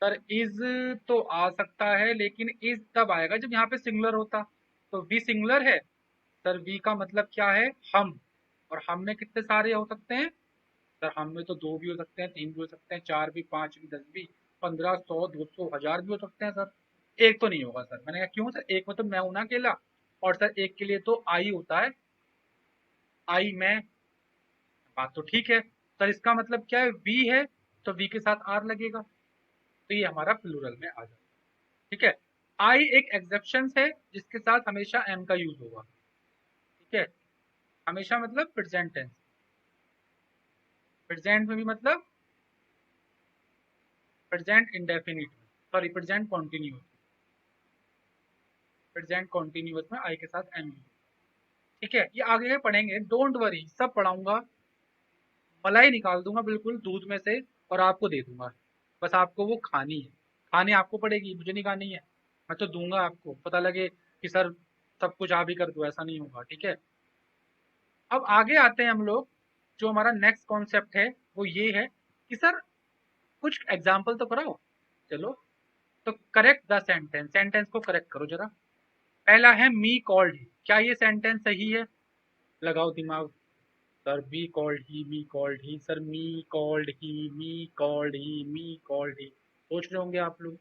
S1: सर इज तो आ सकता है, लेकिन इज तब आएगा जब यहाँ पे सिंगुलर होता। तो वी सिंगुलर है, सर वी का मतलब क्या है, हम, और हम में कितने सारे हो सकते हैं? सर हम में तो 2 भी हो सकते हैं, 3 भी हो सकते हैं, 4 भी, 5 भी, 10 भी, 15, 100, 200, 1000 भी हो सकते हैं सर। एक तो नहीं होगा सर। मैंने कहा क्यों सर, एक में तो मैं हूं ना अकेला, और सर एक के लिए तो आई होता है, आई मैं। बात तो ठीक है सर, इसका मतलब क्या है, वी है तो वी के साथ आर लगेगा, तो ये हमारा प्लूरल में आ जाएगा। ठीक है, आई एक एक्सेप्शन है जिसके साथ हमेशा एम का यूज होगा। ठीक है, हमेशा मतलब प्रेजेंट टेंस, प्रेजेंट में भी मतलब प्रेजेंट इंडेफिनिट में, sorry present continuous, present continuous में आई के साथ एम यूज। ठीक है, ये आगे पढ़ेंगे, डोंट वरी सब पढ़ाऊंगा, मलाई निकाल दूंगा बिल्कुल दूध में से और आपको दे दूंगा, बस आपको वो खानी है, खाने आपको पड़ेगी, मुझे नहीं खानी है। मैं तो दूंगा आपको, पता लगे कि सर सब कुछ आप ही कर दो, ऐसा नहीं होगा। ठीक है, अब आगे आते हैं हम लोग, जो हमारा नेक्स्ट कॉन्सेप्ट है वो ये है कि सर कुछ एग्जाम्पल तो कराओ। चलो, तो करेक्ट द सेंटेंस, सेंटेंस को करेक्ट करो जरा। पहला है मी कॉल्ड ही, क्या ये सेंटेंस सही है? लगाओ दिमाग। सर मी कॉल्ड ही, मी कॉल्ड ही, सर मी कॉल्ड ही, मी कॉल्ड ही, मी कॉल्ड ही, सोच रहे होंगे आप लोग।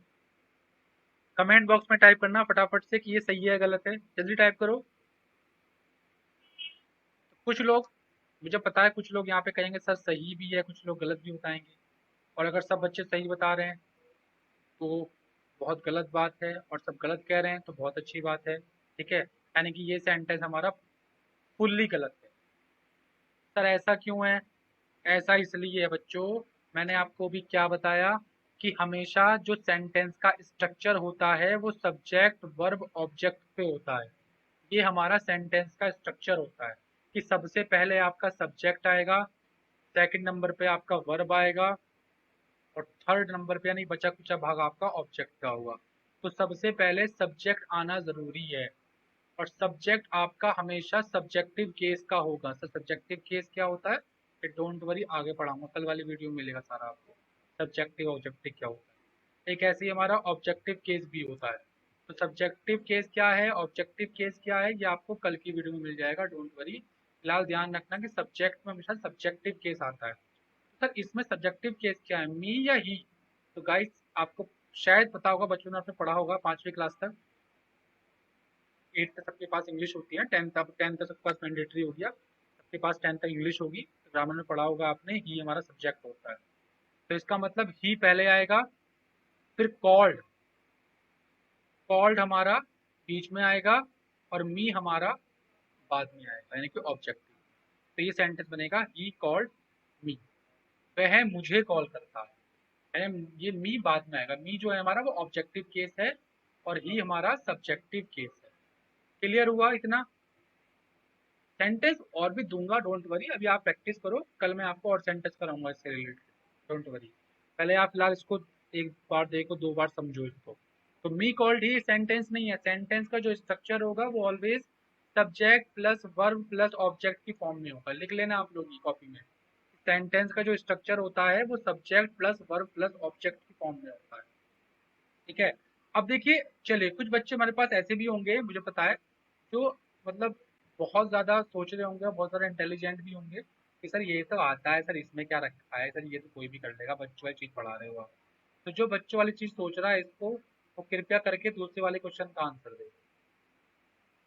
S1: कमेंट बॉक्स में टाइप करना फटाफट से कि ये सही है गलत है, जल्दी टाइप करो। कुछ लोग, मुझे पता है कुछ लोग यहाँ पे कहेंगे सर सही भी है, कुछ लोग गलत भी बताएंगे। और अगर सब बच्चे सही बता रहे हैं तो बहुत गलत बात है, और सब गलत कह रहे हैं तो बहुत अच्छी बात है। ठीक है, यानी कि ये सेंटेंस हमारा फुल्ली गलत है। सर ऐसा क्यों है? ऐसा इसलिए है बच्चों, मैंने आपको भी क्या बताया कि हमेशा जो सेंटेंस का स्ट्रक्चर होता है वो सब्जेक्ट वर्ब ऑब्जेक्ट पे होता है। ये हमारा सेंटेंस का स्ट्रक्चर होता है कि सबसे पहले आपका सब्जेक्ट आएगा, सेकंड नंबर पे आपका वर्ब आएगा, और थर्ड नंबर पे यानी बचा कुचा भाग आपका ऑब्जेक्ट का होगा। तो सबसे पहले सब्जेक्ट आना जरूरी है, और सब्जेक्ट आपका हमेशा सब्जेक्टिव केस का होगा। सर सब्जेक्टिव केस क्या होता है? डोंट वरी, आगे पढ़ाऊंगा, कल वाली वीडियो में मिलेगा सारा आपको सब्जेक्टिव ऑब्जेक्टिव क्या होता है। एक ऐसे ही हमारा ऑब्जेक्टिव केस भी होता है। तो सब्जेक्टिव केस क्या है, ऑब्जेक्टिव केस क्या है, ये आपको कल की वीडियो में मिल जाएगा, डोंट वरी। फिलहाल ध्यान रखना कि सब्जेक्ट में हमेशा सब्जेक्टिव केस आता है। सर इसमें सब्जेक्टिव केस क्या है, मी या ही? तो गाइस आपको शायद पता होगा, बच्चों ने आपने पढ़ा होगा 5वीं क्लास तक, 8 तक सबके पास इंग्लिश होती है, 10 तक, 10 तक सबके पास मैंडेटरी हो गया, सबके पास 10 तक इंग्लिश होगी। ग्रामर में पढ़ा होगा आपने, ही हमारा सब्जेक्ट होता है। तो इसका मतलब ही पहले आएगा, फिर कॉल्ड, कॉल्ड हमारा बीच में आएगा, और मी हमारा बाद में आएगा, यानी कि ऑब्जेक्टिव। तो ये सेंटेंस बनेगा ही कॉल्ड मी, वह मुझे कॉल करता है। ये मी बाद में आएगा, मी जो है हमारा वो ऑब्जेक्टिव केस है, और ही हमारा सब्जेक्टिव केस है। क्लियर हुआ इतना? सेंटेंस और भी दूंगा, डोंट वरी, अभी आप प्रैक्टिस करो, कल मैं आपको और सेंटेंस कराऊंगा इससे रिलेटेड, डोंट वरी। पहले आप फिलहाल इसको एक बार देखो, 2 बार समझो इसको। तो मी कॉल्ड ही सेंटेंस नहीं है, सेंटेंस का जो स्ट्रक्चर होगा वो always subject plus verb plus object की फॉर्म में होगा। लिख लेना आप लोग की कॉपी में, सेंटेंस का जो स्ट्रक्चर होता है वो subject plus verb plus object की फॉर्म में होता है। ठीक है, अब देखिए, चलिए कुछ बच्चे हमारे पास ऐसे भी होंगे, मुझे पता है, जो मतलब बहुत ज्यादा सोच रहे होंगे, बहुत ज्यादा इंटेलिजेंट भी होंगे कि सर ये तो आता है, सर इसमें क्या रखा है, सर ये तो कोई भी कर लेगा, बच्चों वाली चीज पढ़ा रहे हो आप। तो जो बच्चों वाली चीज सोच रहा है इसको, वो कृपया करके दूसरे वाले क्वेश्चन का answer they.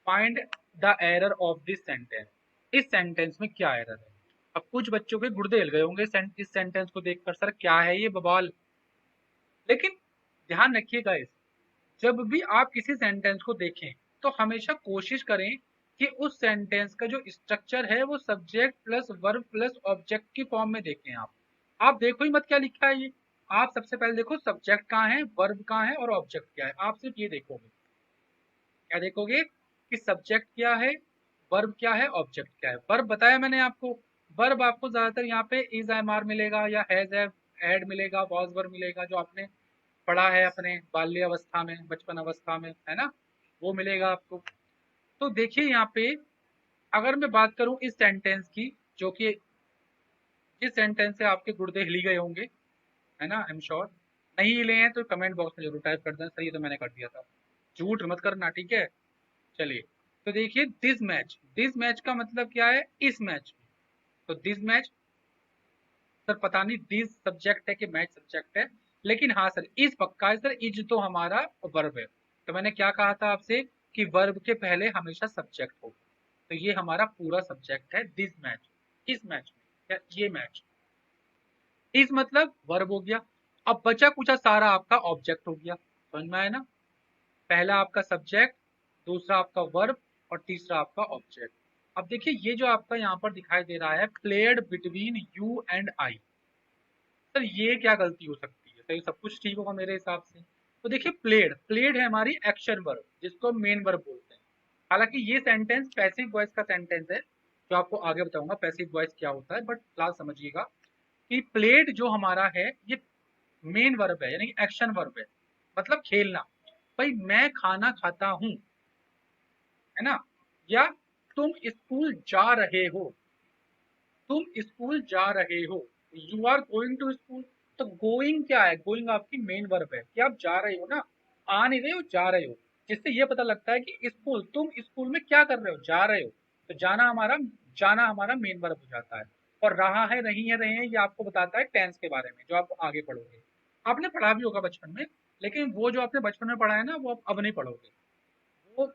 S1: Find the error of this sentence, इस सेंटेंस में क्या एरर है? अब कुछ बच्चों के गुर्दे हिल गए होंगे इस सेंटेंस को देखकर, सर क्या है ये बवाल। लेकिन ध्यान रखिएगा, इस जब भी आप किसी सेंटेंस को देखें तो हमेशा कोशिश करें कि उस सेंटेंस का जो स्ट्रक्चर है वो subject plus verb plus object की फॉर्म में देखें। आप देखो ही मत क्या लिखा है ये, आप सबसे पहले देखो सब्जेक्ट कहाँ है, वर्ब कहाँ है, और ऑब्जेक्ट क्या है। आप सिर्फ ये देखोगे, क्या देखोगे कि सब्जेक्ट क्या है, वर्ब क्या है, ऑब्जेक्ट क्या है। वर्ब बताया मैंने आपको, वर्ब आपको ज्यादातर यहाँ पे इज एम आर मिलेगा, या हैज हैड मिलेगा, वॉज वर मिलेगा, जो आपने पढ़ा है अपने बाल्य अवस्था में, बचपन अवस्था में, है ना, वो मिलेगा आपको। तो देखिए यहाँ पे, अगर मैं बात करूं इस सेंटेंस की, जो कि जिस सेंटेंस से आपके गुर्दे हिली गए होंगे, है ना, आई एम श्योर। नहीं हिले हैं तो कमेंट बॉक्स में जरूर टाइप कर देना, सर ये तो मैंने कर दिया था, झूठ मत करना, ठीक है। चलिए, तो देखिए दिस मैच का मतलब क्या है, इस मैच में। तो दिस मैच, सर पता नहीं दिस सब्जेक्ट है कि मैच सब्जेक्ट है, लेकिन हाँ सर इज पक्का है, सर इज तो हमारा वर्ब है। तो मैंने क्या कहा था आपसे कि वर्ब के पहले हमेशा सब्जेक्ट हो, तो ये हमारा पूरा सब्जेक्ट है दिस मैच, इस मैच में, या ये मैच। इस मतलब वर्ब हो गया। अब बचा कुचा सारा आपका ऑब्जेक्ट हो गया, समझ में आया ना? पहला आपका सब्जेक्ट, दूसरा आपका वर्ब, और तीसरा आपका ऑब्जेक्ट। अब देखिए ये जो आपका यहाँ पर दिखाई दे रहा है, played between you and I, sir ये क्या गलती हो सकती है? सर ये सब कुछ ठीक होगा मेरे हिसाब से। तो देखिए प्लेड, प्लेड है हमारी एक्शन वर्ब, जिसको मेन वर्ब बोलते हैं। हालांकि ये सेंटेंस पैसिव वॉइस का सेंटेंस है, जो आपको आगे बताऊंगा पैसिव वॉइस क्या होता है, बट फिलहाल समझिएगा कि प्लेड जो हमारा है ये मेन वर्ब है, यानी एक्शन वर्ब है, मतलब खेलना। भाई मैं खाना खाता हूं, है ना, या तुम स्कूल जा रहे हो, तुम स्कूल जा रहे हो, you are going to school, तो गोइंग क्या है? गोइंग आपकी मेन वर्ब है कि आप जा रहे हो ना, आ नहीं रहे हो, जा रहे हो। जिससे ये पता लगता है कि स्कूल, तुम स्कूल में क्या कर रहे हो, जा रहे हो। तो जाना हमारा मेन वर्ब हो जाता है। और रहा है, नहीं है, रहे हैं, ये आपको बताता है टेंस के बारे में, जो आप आगे पढ़ोगे। आपने पढ़ा भी होगा बचपन में, लेकिन वो जो आपने बचपन में पढ़ा है ना, वो आप अब नहीं पढ़ोगे। वो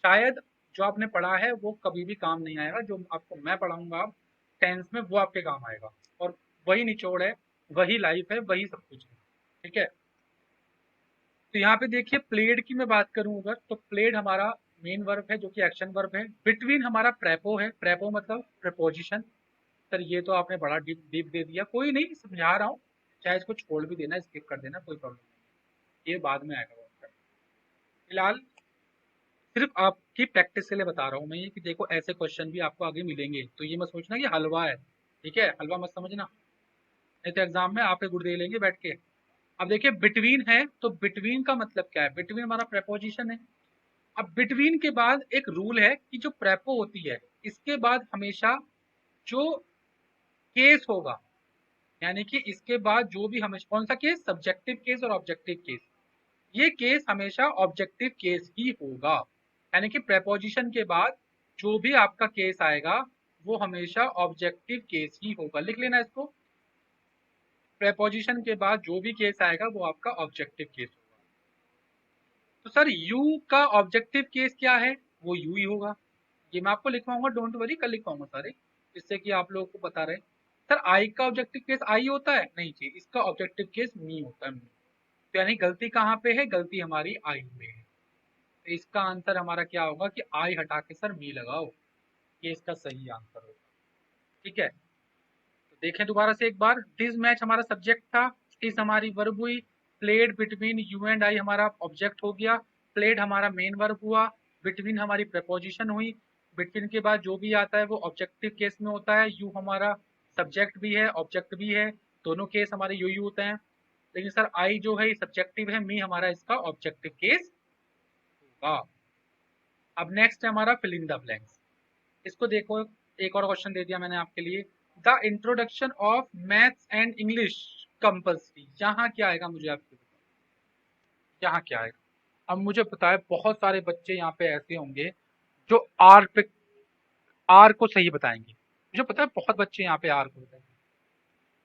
S1: शायद जो आपने पढ़ा है वो कभी भी काम नहीं आएगा, जो आपको मैं पढ़ाऊंगा अब टेंस में, वो आपके काम आएगा। और वही निचोड़ है, वही लाइफ है, वही सब कुछ है। ठीक है। तो यहाँ पे देखिए, प्लेड की मैं बात करूं अगर, तो प्लेड हमारा मेन वर्ब है, जो कि एक्शन वर्ब है। बिटवीन हमारा प्रेपो है, प्रेपो मतलब प्रपोजिशन। सर ये तो आपने बड़ा डीप डीप दे दिया, कोई नहीं, समझा रहा हूँ। चाहे इसको छोड़ भी देना, स्किप कर देना, कोई प्रॉब्लम नहीं, ये बाद में आएगा। फिलहाल सिर्फ आपकी प्रैक्टिस के लिए बता रहा हूँ मैं ये, कि देखो ऐसे क्वेश्चन भी आपको आगे मिलेंगे, तो ये मत सोचना कि हलवा है। ठीक है, हलवा मत समझना, नहीं तो एग्जाम में आपके गुर्दे लेंगे बैठ के। अब देखिए, बिटवीन है, तो बिटवीन का मतलब क्या है? बिटवीन हमारा प्रेपोजिशन है। अब बिटवीन के बाद एक रूल है कि जो प्रेपो होती है, इसके बाद हमेशा जो केस होगा, यानी कि इसके बाद जो भी, हमेशा कौन सा केस? सब्जेक्टिव केस और ऑब्जेक्टिव केस। ये केस हमेशा ऑब्जेक्टिव केस ही होगा। यानी कि प्रेपोजिशन के बाद जो भी आपका केस आएगा, वो हमेशा ऑब्जेक्टिव केस ही होगा। लिख लेना इसको, प्रेपोजिशन के बाद जो भी केस आएगा वो आपका ऑब्जेक्टिव केस होगा। तो सर यू का ऑब्जेक्टिव केस क्या है? वो यू ही होगा। ये मैं आपको लिखवाऊंगा, डोंट वरी, कल लिखवाऊंगा सारे, जिससे कि आप लोगों को पता रहे। सर आई का ऑब्जेक्टिव केस आई होता है? नहीं जी, इसका ऑब्जेक्टिव केस मी होता है, मी। तो यानी गलती कहाँ पे है? गलती हमारी आई में है। तो इसका आंसर हमारा क्या होगा कि आई हटा के सर मी लगाओ, ये इसका सही आंसर होगा। ठीक है, तो देखें दोबारा से एक बार, दिस मैच हमारा सब्जेक्ट था, इस हमारी वर्ब हुई, played between you and I हमारा ऑब्जेक्ट हो गया, प्लेड हमारा मेन वर्ब हुआ, बिटवीन हमारी प्रपोजिशन हुई, बिटवीन के बाद जो भी आता है वो ऑब्जेक्टिव केस में होता है, यू हमारा सब्जेक्ट भी है ऑब्जेक्ट भी है, दोनों केस हमारे यू होते हैं। लेकिन सर आई जो है सब्जेक्टिव है, मी हमारा इसका ऑब्जेक्टिव केस होगा। अब नेक्स्ट है हमारा फिल इन द ब्लैंक्स। इसको देखो, एक और क्वेश्चन दे दिया मैंने आपके लिए। The introduction of maths and English compulsory, यहाँ क्या आएगा मुझे आपको बताओ, यहाँ क्या आएगा? अब मुझे पता है बहुत सारे बच्चे यहाँ पे ऐसे होंगे जो आर पे, आर को सही बताएंगे। मुझे पता है बहुत बच्चे यहाँ पे आर को बताएंगे।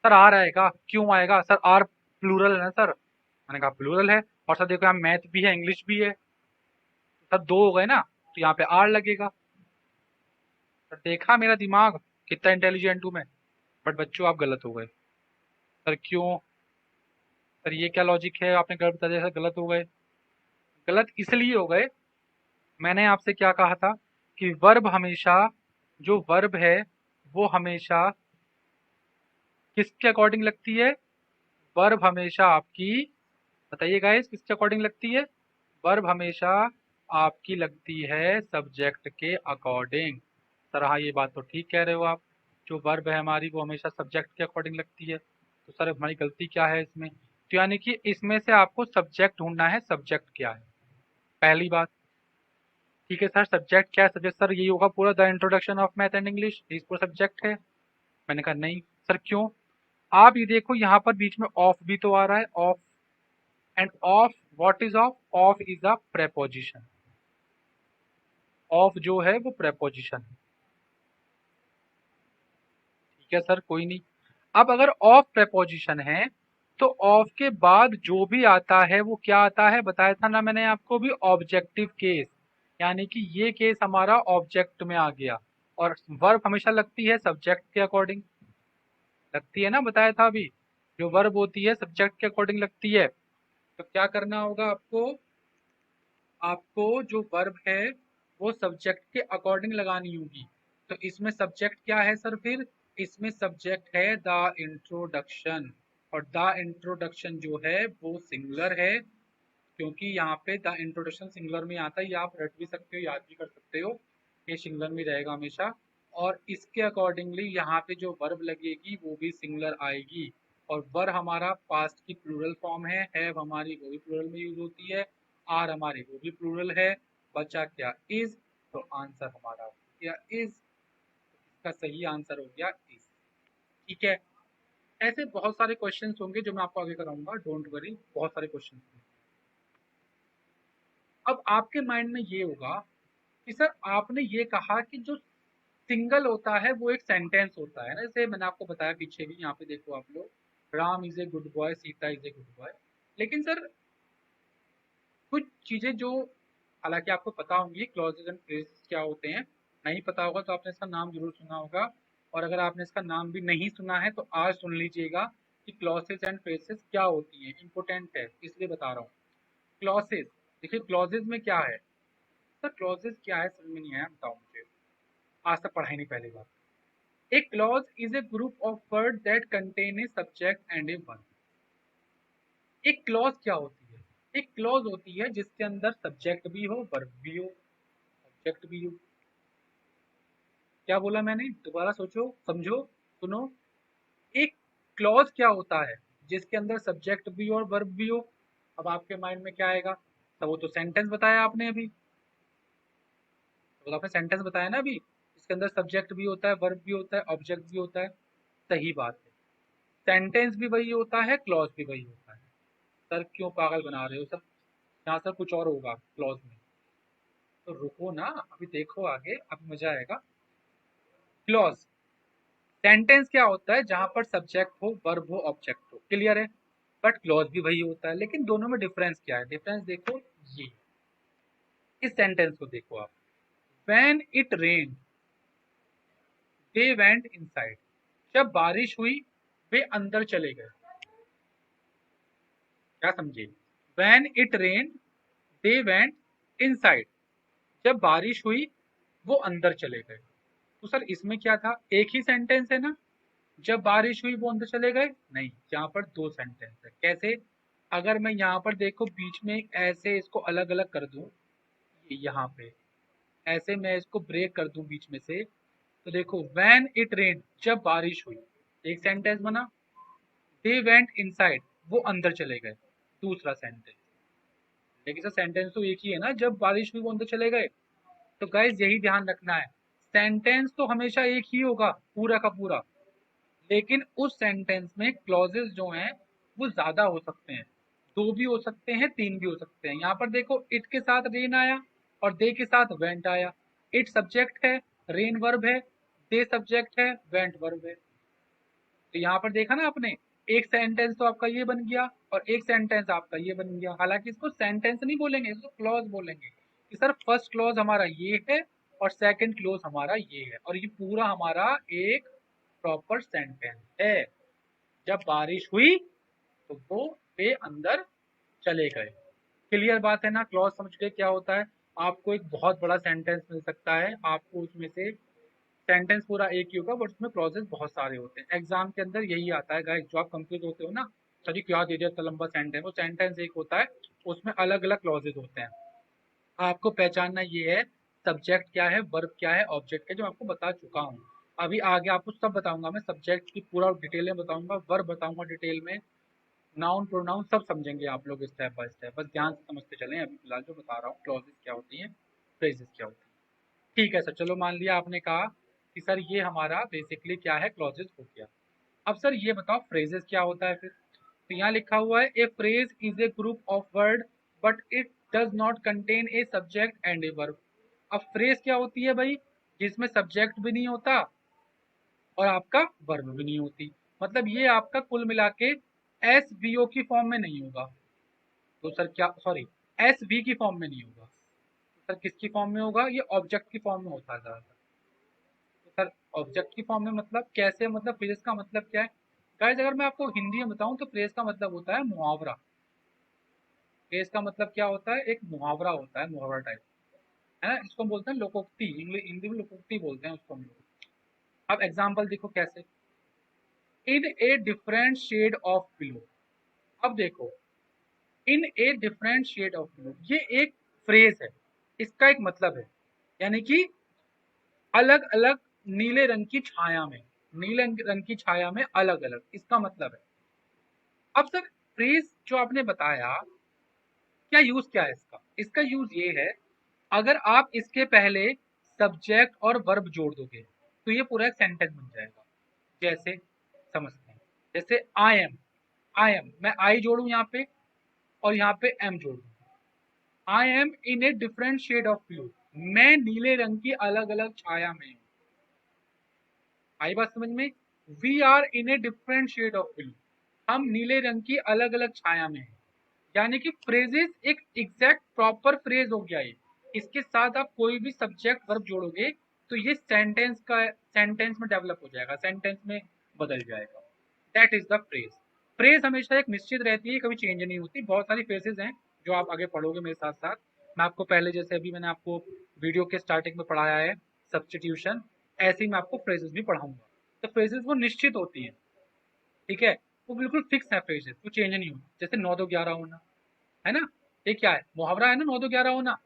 S1: सर आर आएगा, क्यों आएगा सर? आर प्लूरल है ना सर। मैंने कहा प्लूरल है, और सर देखो यहाँ मैथ भी है, इंग्लिश भी है, सर दो हो गए ना, तो यहाँ पे आर लगेगा। सर देखा मेरा दिमाग कितना इंटेलिजेंट हूँ मैं। बट बच्चों आप गलत हो गए। सर क्यों? सर ये क्या लॉजिक है, आपने गलत बता दिया, सर गलत हो गए। गलत इसलिए हो गए, मैंने आपसे क्या कहा था कि वर्ब हमेशा, जो वर्ब है वो हमेशा किसके अकॉर्डिंग लगती है? वर्ब हमेशा आपकी, बताइए गाइस, किसके अकॉर्डिंग लगती है? वर्ब हमेशा आपकी लगती है सब्जेक्ट के अकॉर्डिंग। सर हाँ, ये बात तो ठीक कह रहे हो आप, जो वर्ब है हमारी वो हमेशा सब्जेक्ट के अकॉर्डिंग लगती है। तो सर हमारी गलती क्या है इसमें? तो यानी कि इसमें से आपको सब्जेक्ट ढूंढना है, सब्जेक्ट क्या है, पहली बात। ठीक है सर, सब्जेक्ट क्या है? सब्जेक्ट सर यही होगा पूरा, the introduction of math and English, इस पूरा सब्जेक्ट है। मैंने कहा नहीं सर, क्यों? आप ये देखो यहाँ पर बीच में ऑफ भी तो आ रहा है, of. End of, what is of? Of is a preposition. Of जो है वो प्रेपोजिशन है। ठीक है सर, कोई नहीं। अब अगर ऑफ प्रेपोजिशन है, तो ऑफ के बाद जो भी आता है वो क्या आता है? बताया था ना मैंने आपको भी, ऑब्जेक्टिव केस। यानी कि ये केस हमारा ऑब्जेक्ट में आ गया। और वर्ब हमेशा लगती है सब्जेक्ट के अकॉर्डिंग, लगती है ना, बताया था अभी। जो वर्ब होती है सब्जेक्ट के अकॉर्डिंग लगती है। तो क्या करना होगा आपको? आपको जो वर्ब है वो सब्जेक्ट के अकॉर्डिंग लगानी होगी। तो इसमें सब्जेक्ट क्या है सर फिर? इसमें सब्जेक्ट है द इंट्रोडक्शन। और द इंट्रोडक्शन जो है वो सिंगुलर है, क्योंकि यहाँ पे द इंट्रोडक्शन सिंगुलर में आता है। ये आप रट भी सकते हो, याद भी कर सकते हो, ये सिंगुलर में रहेगा हमेशा। और इसके अकॉर्डिंगली यहाँ पे जो वर्ब लगेगी वो भी सिंगुलर आएगी। और वर हमारा पास्ट की प्लूरल फॉर्म है, हैव हमारी वो भी प्लूरल में यूज होती है, आर हमारी वो भी प्लूरल है। बचा क्या? इज। तो आंसर हमारा हो गया इज, इसका सही आंसर हो गया इज। ठीक है। ऐसे बहुत सारे क्वेश्चंस होंगे जो मैं आपको आगे कराऊंगा, डोंट वरी, बहुत सारे क्वेश्चंस। अब आपके माइंड में ये होगा कि सर आपने ये कहा कि जो सिंगल होता है वो एक सेंटेंस होता है ना, जैसे मैंने आपको बताया पीछे भी, यहाँ पे देखो आप लोग, Ram is a good boy, Sita is a good boy. लेकिन सर कुछ चीजें जो हालांकि आपको पता होंगी, क्लॉजेज एंड फ्रेजेस क्या होते हैं, नहीं पता होगा तो आपने इसका नाम जरूर सुना होगा, और अगर आपने इसका नाम भी नहीं सुना है तो आज सुन लीजिएगा कि क्लॉजेज एंड फ्रेजेस क्या होती हैं, इंपॉर्टेंट है इसलिए बता रहा हूँ। क्लॉजेज, देखिए क्लॉजेज में क्या है सर, क्लॉजेज क्या है समझ में नहीं आया, बताओ मुझे, आज तक पढ़ाई नहीं पहली बार। A clause is a group of words that contain a subject and a verb. एक क्लॉज क्या होती है? एक क्लॉज होती है जिसके अंदर सब्जेक्ट भी हो, वर्ब भी हो, ऑब्जेक्ट भी हो। क्या बोला मैंने? दोबारा सोचो, समझो, सुनो। एक क्लॉज क्या होता है? जिसके अंदर सब्जेक्ट भी हो और वर्ब भी हो। अब आपके माइंड में क्या आएगा? तो वो तो सेंटेंस बताया आपने अभी, तो आपने सेंटेंस बताया ना अभी, इसके अंदर सब्जेक्ट भी होता है, वर्ब भी होता है, ऑब्जेक्ट भी होता है। सही बात है, सेंटेंस भी वही होता है, क्लॉज भी वही होता है। सर क्यों पागल बना रहे हो सर, यहाँ सर कुछ और होगा क्लॉज में, तो रुको ना, अभी देखो आगे, अभी मजा आएगा। क्लॉज, सेंटेंस क्या होता है? जहां पर सब्जेक्ट हो, वर्ब हो, ऑब्जेक्ट हो, क्लियर है। बट क्लॉज भी वही होता है, लेकिन दोनों में डिफरेंस क्या है? डिफरेंस देखो, ये इस सेंटेंस को देखो आप, when it rain they went inside, जब बारिश हुई वे अंदर चले गए। क्या समझे? When it rain they went inside, जब बारिश हुई वो अंदर चले गए। तो सर इसमें क्या था? एक ही सेंटेंस है ना, जब बारिश हुई वो अंदर चले गए, नहीं, यहाँ पर दो सेंटेंस है। कैसे? अगर मैं यहाँ पर देखो बीच में एक ऐसे इसको अलग अलग कर दूं, यहाँ पे ऐसे मैं इसको ब्रेक कर दूं बीच में से, तो देखो व्हेन इट रेन, जब बारिश हुई, एक सेंटेंस बना। दे वेंट इनसाइड, वो अंदर चले गए, दूसरा सेंटेंस। लेकिन सर सेंटेंस तो एक ही है ना, जब बारिश हुई वो अंदर चले गए। तो गाइस यही ध्यान रखना है, सेंटेंस तो हमेशा एक ही होगा पूरा का पूरा, लेकिन उस सेंटेंस में क्लॉजेस जो हैं वो ज्यादा हो सकते हैं, दो भी हो सकते हैं, तीन भी हो सकते हैं। यहाँ पर देखो इट के साथ रेन आया और दे के साथ वेंट आया। इट सब्जेक्ट है, रेन वर्ब है, दे सब्जेक्ट है, वेंट वर्ब है। तो यहाँ पर देखा ना आपने, एक सेंटेंस तो आपका ये बन गया और एक सेंटेंस आपका ये बन गया। हालांकि इसको सेंटेंस नहीं बोलेंगे, इसको क्लॉज बोलेंगे कि सर फर्स्ट क्लॉज हमारा ये है और सेकंड क्लॉज हमारा ये है, और ये पूरा हमारा एक प्रॉपर सेंटेंस है। जब बारिश हुई तो वो वे अंदर चले गए। क्लियर बात है ना? क्लॉज समझ के क्या होता है? आपको एक बहुत बड़ा सेंटेंस मिल सकता है, आपको उसमें से सेंटेंस पूरा एक ही होगा बट उसमें क्लॉजेस बहुत सारे होते हैं। एग्जाम के अंदर यही आता है गाइस, जो आप कंफ्यूज होते हो ना, सर क्या दे दिया इतना लंबा सेंटेंस, वो सेंटेंस एक होता है, उसमें अलग अलग क्लॉजेस होते हैं। आपको पहचानना ये है, सब्जेक्ट क्या है, वर्ब क्या है, ऑब्जेक्ट क्या है, जो आपको बता चुका हूँ। अभी आगे आपको सब बताऊंगा मैं, सब्जेक्ट की पूरा डिटेल में बताऊंगा, वर्ब बताऊंगा डिटेल में, नाउन प्रोनाउन सब समझेंगे आप लोग स्टेप बाय स्टेप, बस ध्यान से समझते चलें। अभी फिलहाल जो बता रहा हूँ, क्लॉजेस क्या होती हैं, फ्रेजेस क्या होती हैं। ठीक है सर, चलो मान लिया आपने कहा कि सर ये हमारा बेसिकली क्या है, क्लॉजेस हो गया। अब सर ये बताओ फ्रेजेस क्या होता है फिर। तो यहाँ लिखा हुआ है, ए phrase is a group of word but it does not contain a subject and a verb. अब फ्रेज क्या होती है भाई? जिसमें सब्जेक्ट भी नहीं होता और आपका वर्ब भी नहीं होती। मतलब ये आपका कुल मिला के एस बी ओ की फॉर्म में नहीं होगा। तो सर क्या, सॉरी, एस बी की फॉर्म में नहीं होगा। तो सर किसकी फॉर्म में होगा? ये ऑब्जेक्ट की फॉर्म में होता है ज्यादातर। तो सर ऑब्जेक्ट की फॉर्म में मतलब कैसे? मतलब फ्रेज का मतलब क्या है गाइस? अगर मैं आपको हिंदी में बताऊं तो फ्रेज का मतलब होता है मुहावरा। फ्रेज का मतलब क्या होता है? एक मुहावरा होता है, मुहावरा टाइप, है ना, इसको हम बोलते हैं लोकोक्ति, इंग्लिश हिंदी में लोकोक्ति बोलते हैं उसको हम लोग। अब एग्जाम्पल देखो कैसे, in a different shade of blue. अब देखो, in a different shade of blue, ये एक फ्रेज है, इसका एक मतलब है, यानी कि अलग अलग नीले रंग की छाया में, नीले रंग की छाया में अलग अलग, इसका मतलब है। अब सर फ्रेज जो आपने बताया, क्या यूज क्या है इसका? इसका यूज ये है, अगर आप इसके पहले सब्जेक्ट और वर्ब जोड़ दोगे तो ये पूरा एक सेंटेंस बन जाएगा। जैसे समझते हैं। जैसे आई एम, मैं आई जोड़ू यहाँ पे और यहाँ पे एम जोड़ू। I am in a different shade of blue, मैं नीले रंग की अलग अलग छाया में हूँ। आई बात समझ में? We are in a different shade of blue, हम नीले रंग की अलग अलग छाया में हैं। यानी कि फ्रेजेस एक एग्जैक्ट प्रॉपर फ्रेज हो गया ये। इसके साथ आप कोई भी सब्जेक्ट वर्ब जोड़ोगे तो ये सेंटेंस में डेवलप हो जाएगा, सेंटेंस में बदल जाएगा। That is the phrase. Phrase हमेशा एक निश्चित रहती है, कभी चेंज नहीं होती। बहुत सारी फ्रेजेस हैं जो आप आगे पढ़ोगे मेरे साथ साथ। मैं आपको पहले, जैसे अभी मैंने आपको वीडियो के स्टार्टिंग में पढ़ाया है सब्स्टिट्यूशन, ऐसे ही मैं आपको फ्रेजेस भी पढ़ाऊंगा। तो फ्रेजेस वो निश्चित होती है, ठीक है, वो बिल्कुल फिक्स है फ्रेजेस, वो चेंज नहीं होती। जैसे 9 2 11 होना, है ना, ये क्या है, मुहावरा है ना, 9 2 11 होना।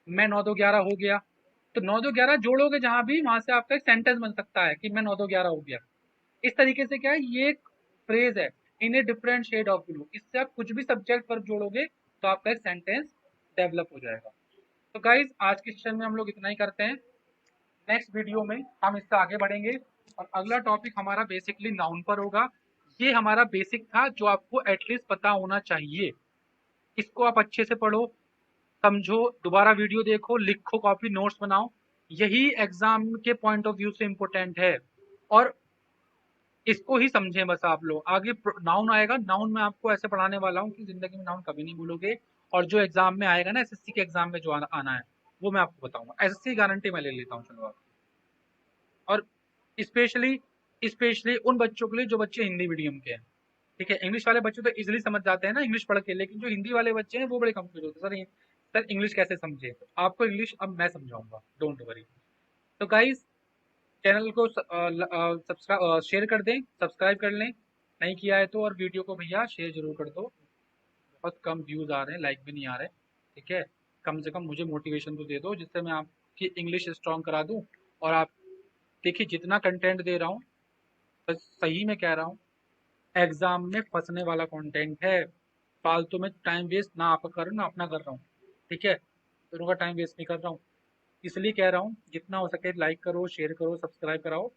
S1: मैं 9 2 11 हो गया, तो 9 2 11 जोड़ोगे जहां भी, वहां से आपका एक सेंटेंस बन सकता है कि मैं 9 2 11 हो गया। इस तरीके से क्या है, ये एक फ्रेज है, in a different shade of blue. इससे आप कुछ भी सब्जेक्ट वर्ब जोड़ोगे तो आपका एक सेंटेंस डेवलप हो जाएगा। तो गाइज आज के सेशन में हम लोग इतना ही करते हैं। नेक्स्ट वीडियो में हम इससे आगे बढ़ेंगे और अगला टॉपिक हमारा बेसिकली नाउन पर होगा। ये हमारा बेसिक था जो आपको एटलीस्ट पता होना चाहिए। इसको आप अच्छे से पढ़ो, समझो, दोबारा वीडियो देखो, लिखो, कॉपी नोट्स बनाओ। यही एग्जाम के पॉइंट ऑफ व्यू से इंपॉर्टेंट है। और इसको ही समझें बस आप लोग। आगे नाउन आएगा, नाउन में आपको ऐसे पढ़ाने वाला हूँ कि जिंदगी में नाउन कभी नहीं भूलोगे। और जो एग्जाम में आएगा ना, एसएससी के एग्जाम में जो आना है, वो मैं आपको बताऊंगा। एसएससी गारंटी मैं ले लेता हूँ, चलो आप। और स्पेशली स्पेशली उन बच्चों के लिए जो बच्चे हिंदी मीडियम के हैं, ठीक है। इंग्लिश वाले बच्चे तो इजीली समझ जाते हैं ना इंग्लिश पढ़ के, लेकिन जो हिंदी वाले बच्चे हैं वो बड़े कंफ्यूज होते हैं, सर इंग्लिश कैसे समझे। तो आपको इंग्लिश अब मैं समझाऊंगा, डोंट वरी। तो गाइस, चैनल को सब्सक्राइब शेयर कर दें, सब्सक्राइब कर लें नहीं किया है तो। और वीडियो को भैया शेयर जरूर कर दो। बहुत कम व्यूज आ रहे हैं, लाइक भी नहीं आ रहे, ठीक है। कम से कम मुझे मोटिवेशन तो दे दो, जिससे मैं आपकी इंग्लिश स्ट्रॉन्ग करा दूं। और आप देखिए, जितना कंटेंट दे रहा हूँ, बस सही में कह रहा हूँ, एग्जाम में फंसने वाला कंटेंट है। फालतू में टाइम वेस्ट ना आपका कर ना अपना कर रहा हूँ, ठीक है। दोनों का टाइम वेस्ट नहीं कर रहा हूँ। इसलिए कह रहा हूँ, जितना हो सके लाइक करो, शेयर करो, सब्सक्राइब कराओ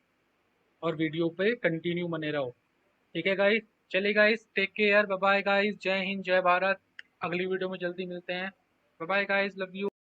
S1: और वीडियो पे कंटिन्यू बने रहो, ठीक है गाइस। चलिए guys, take care, bye bye guys, जय हिंद, जय भारत। अगली वीडियो में जल्दी मिलते हैं। Bye bye guys, love you.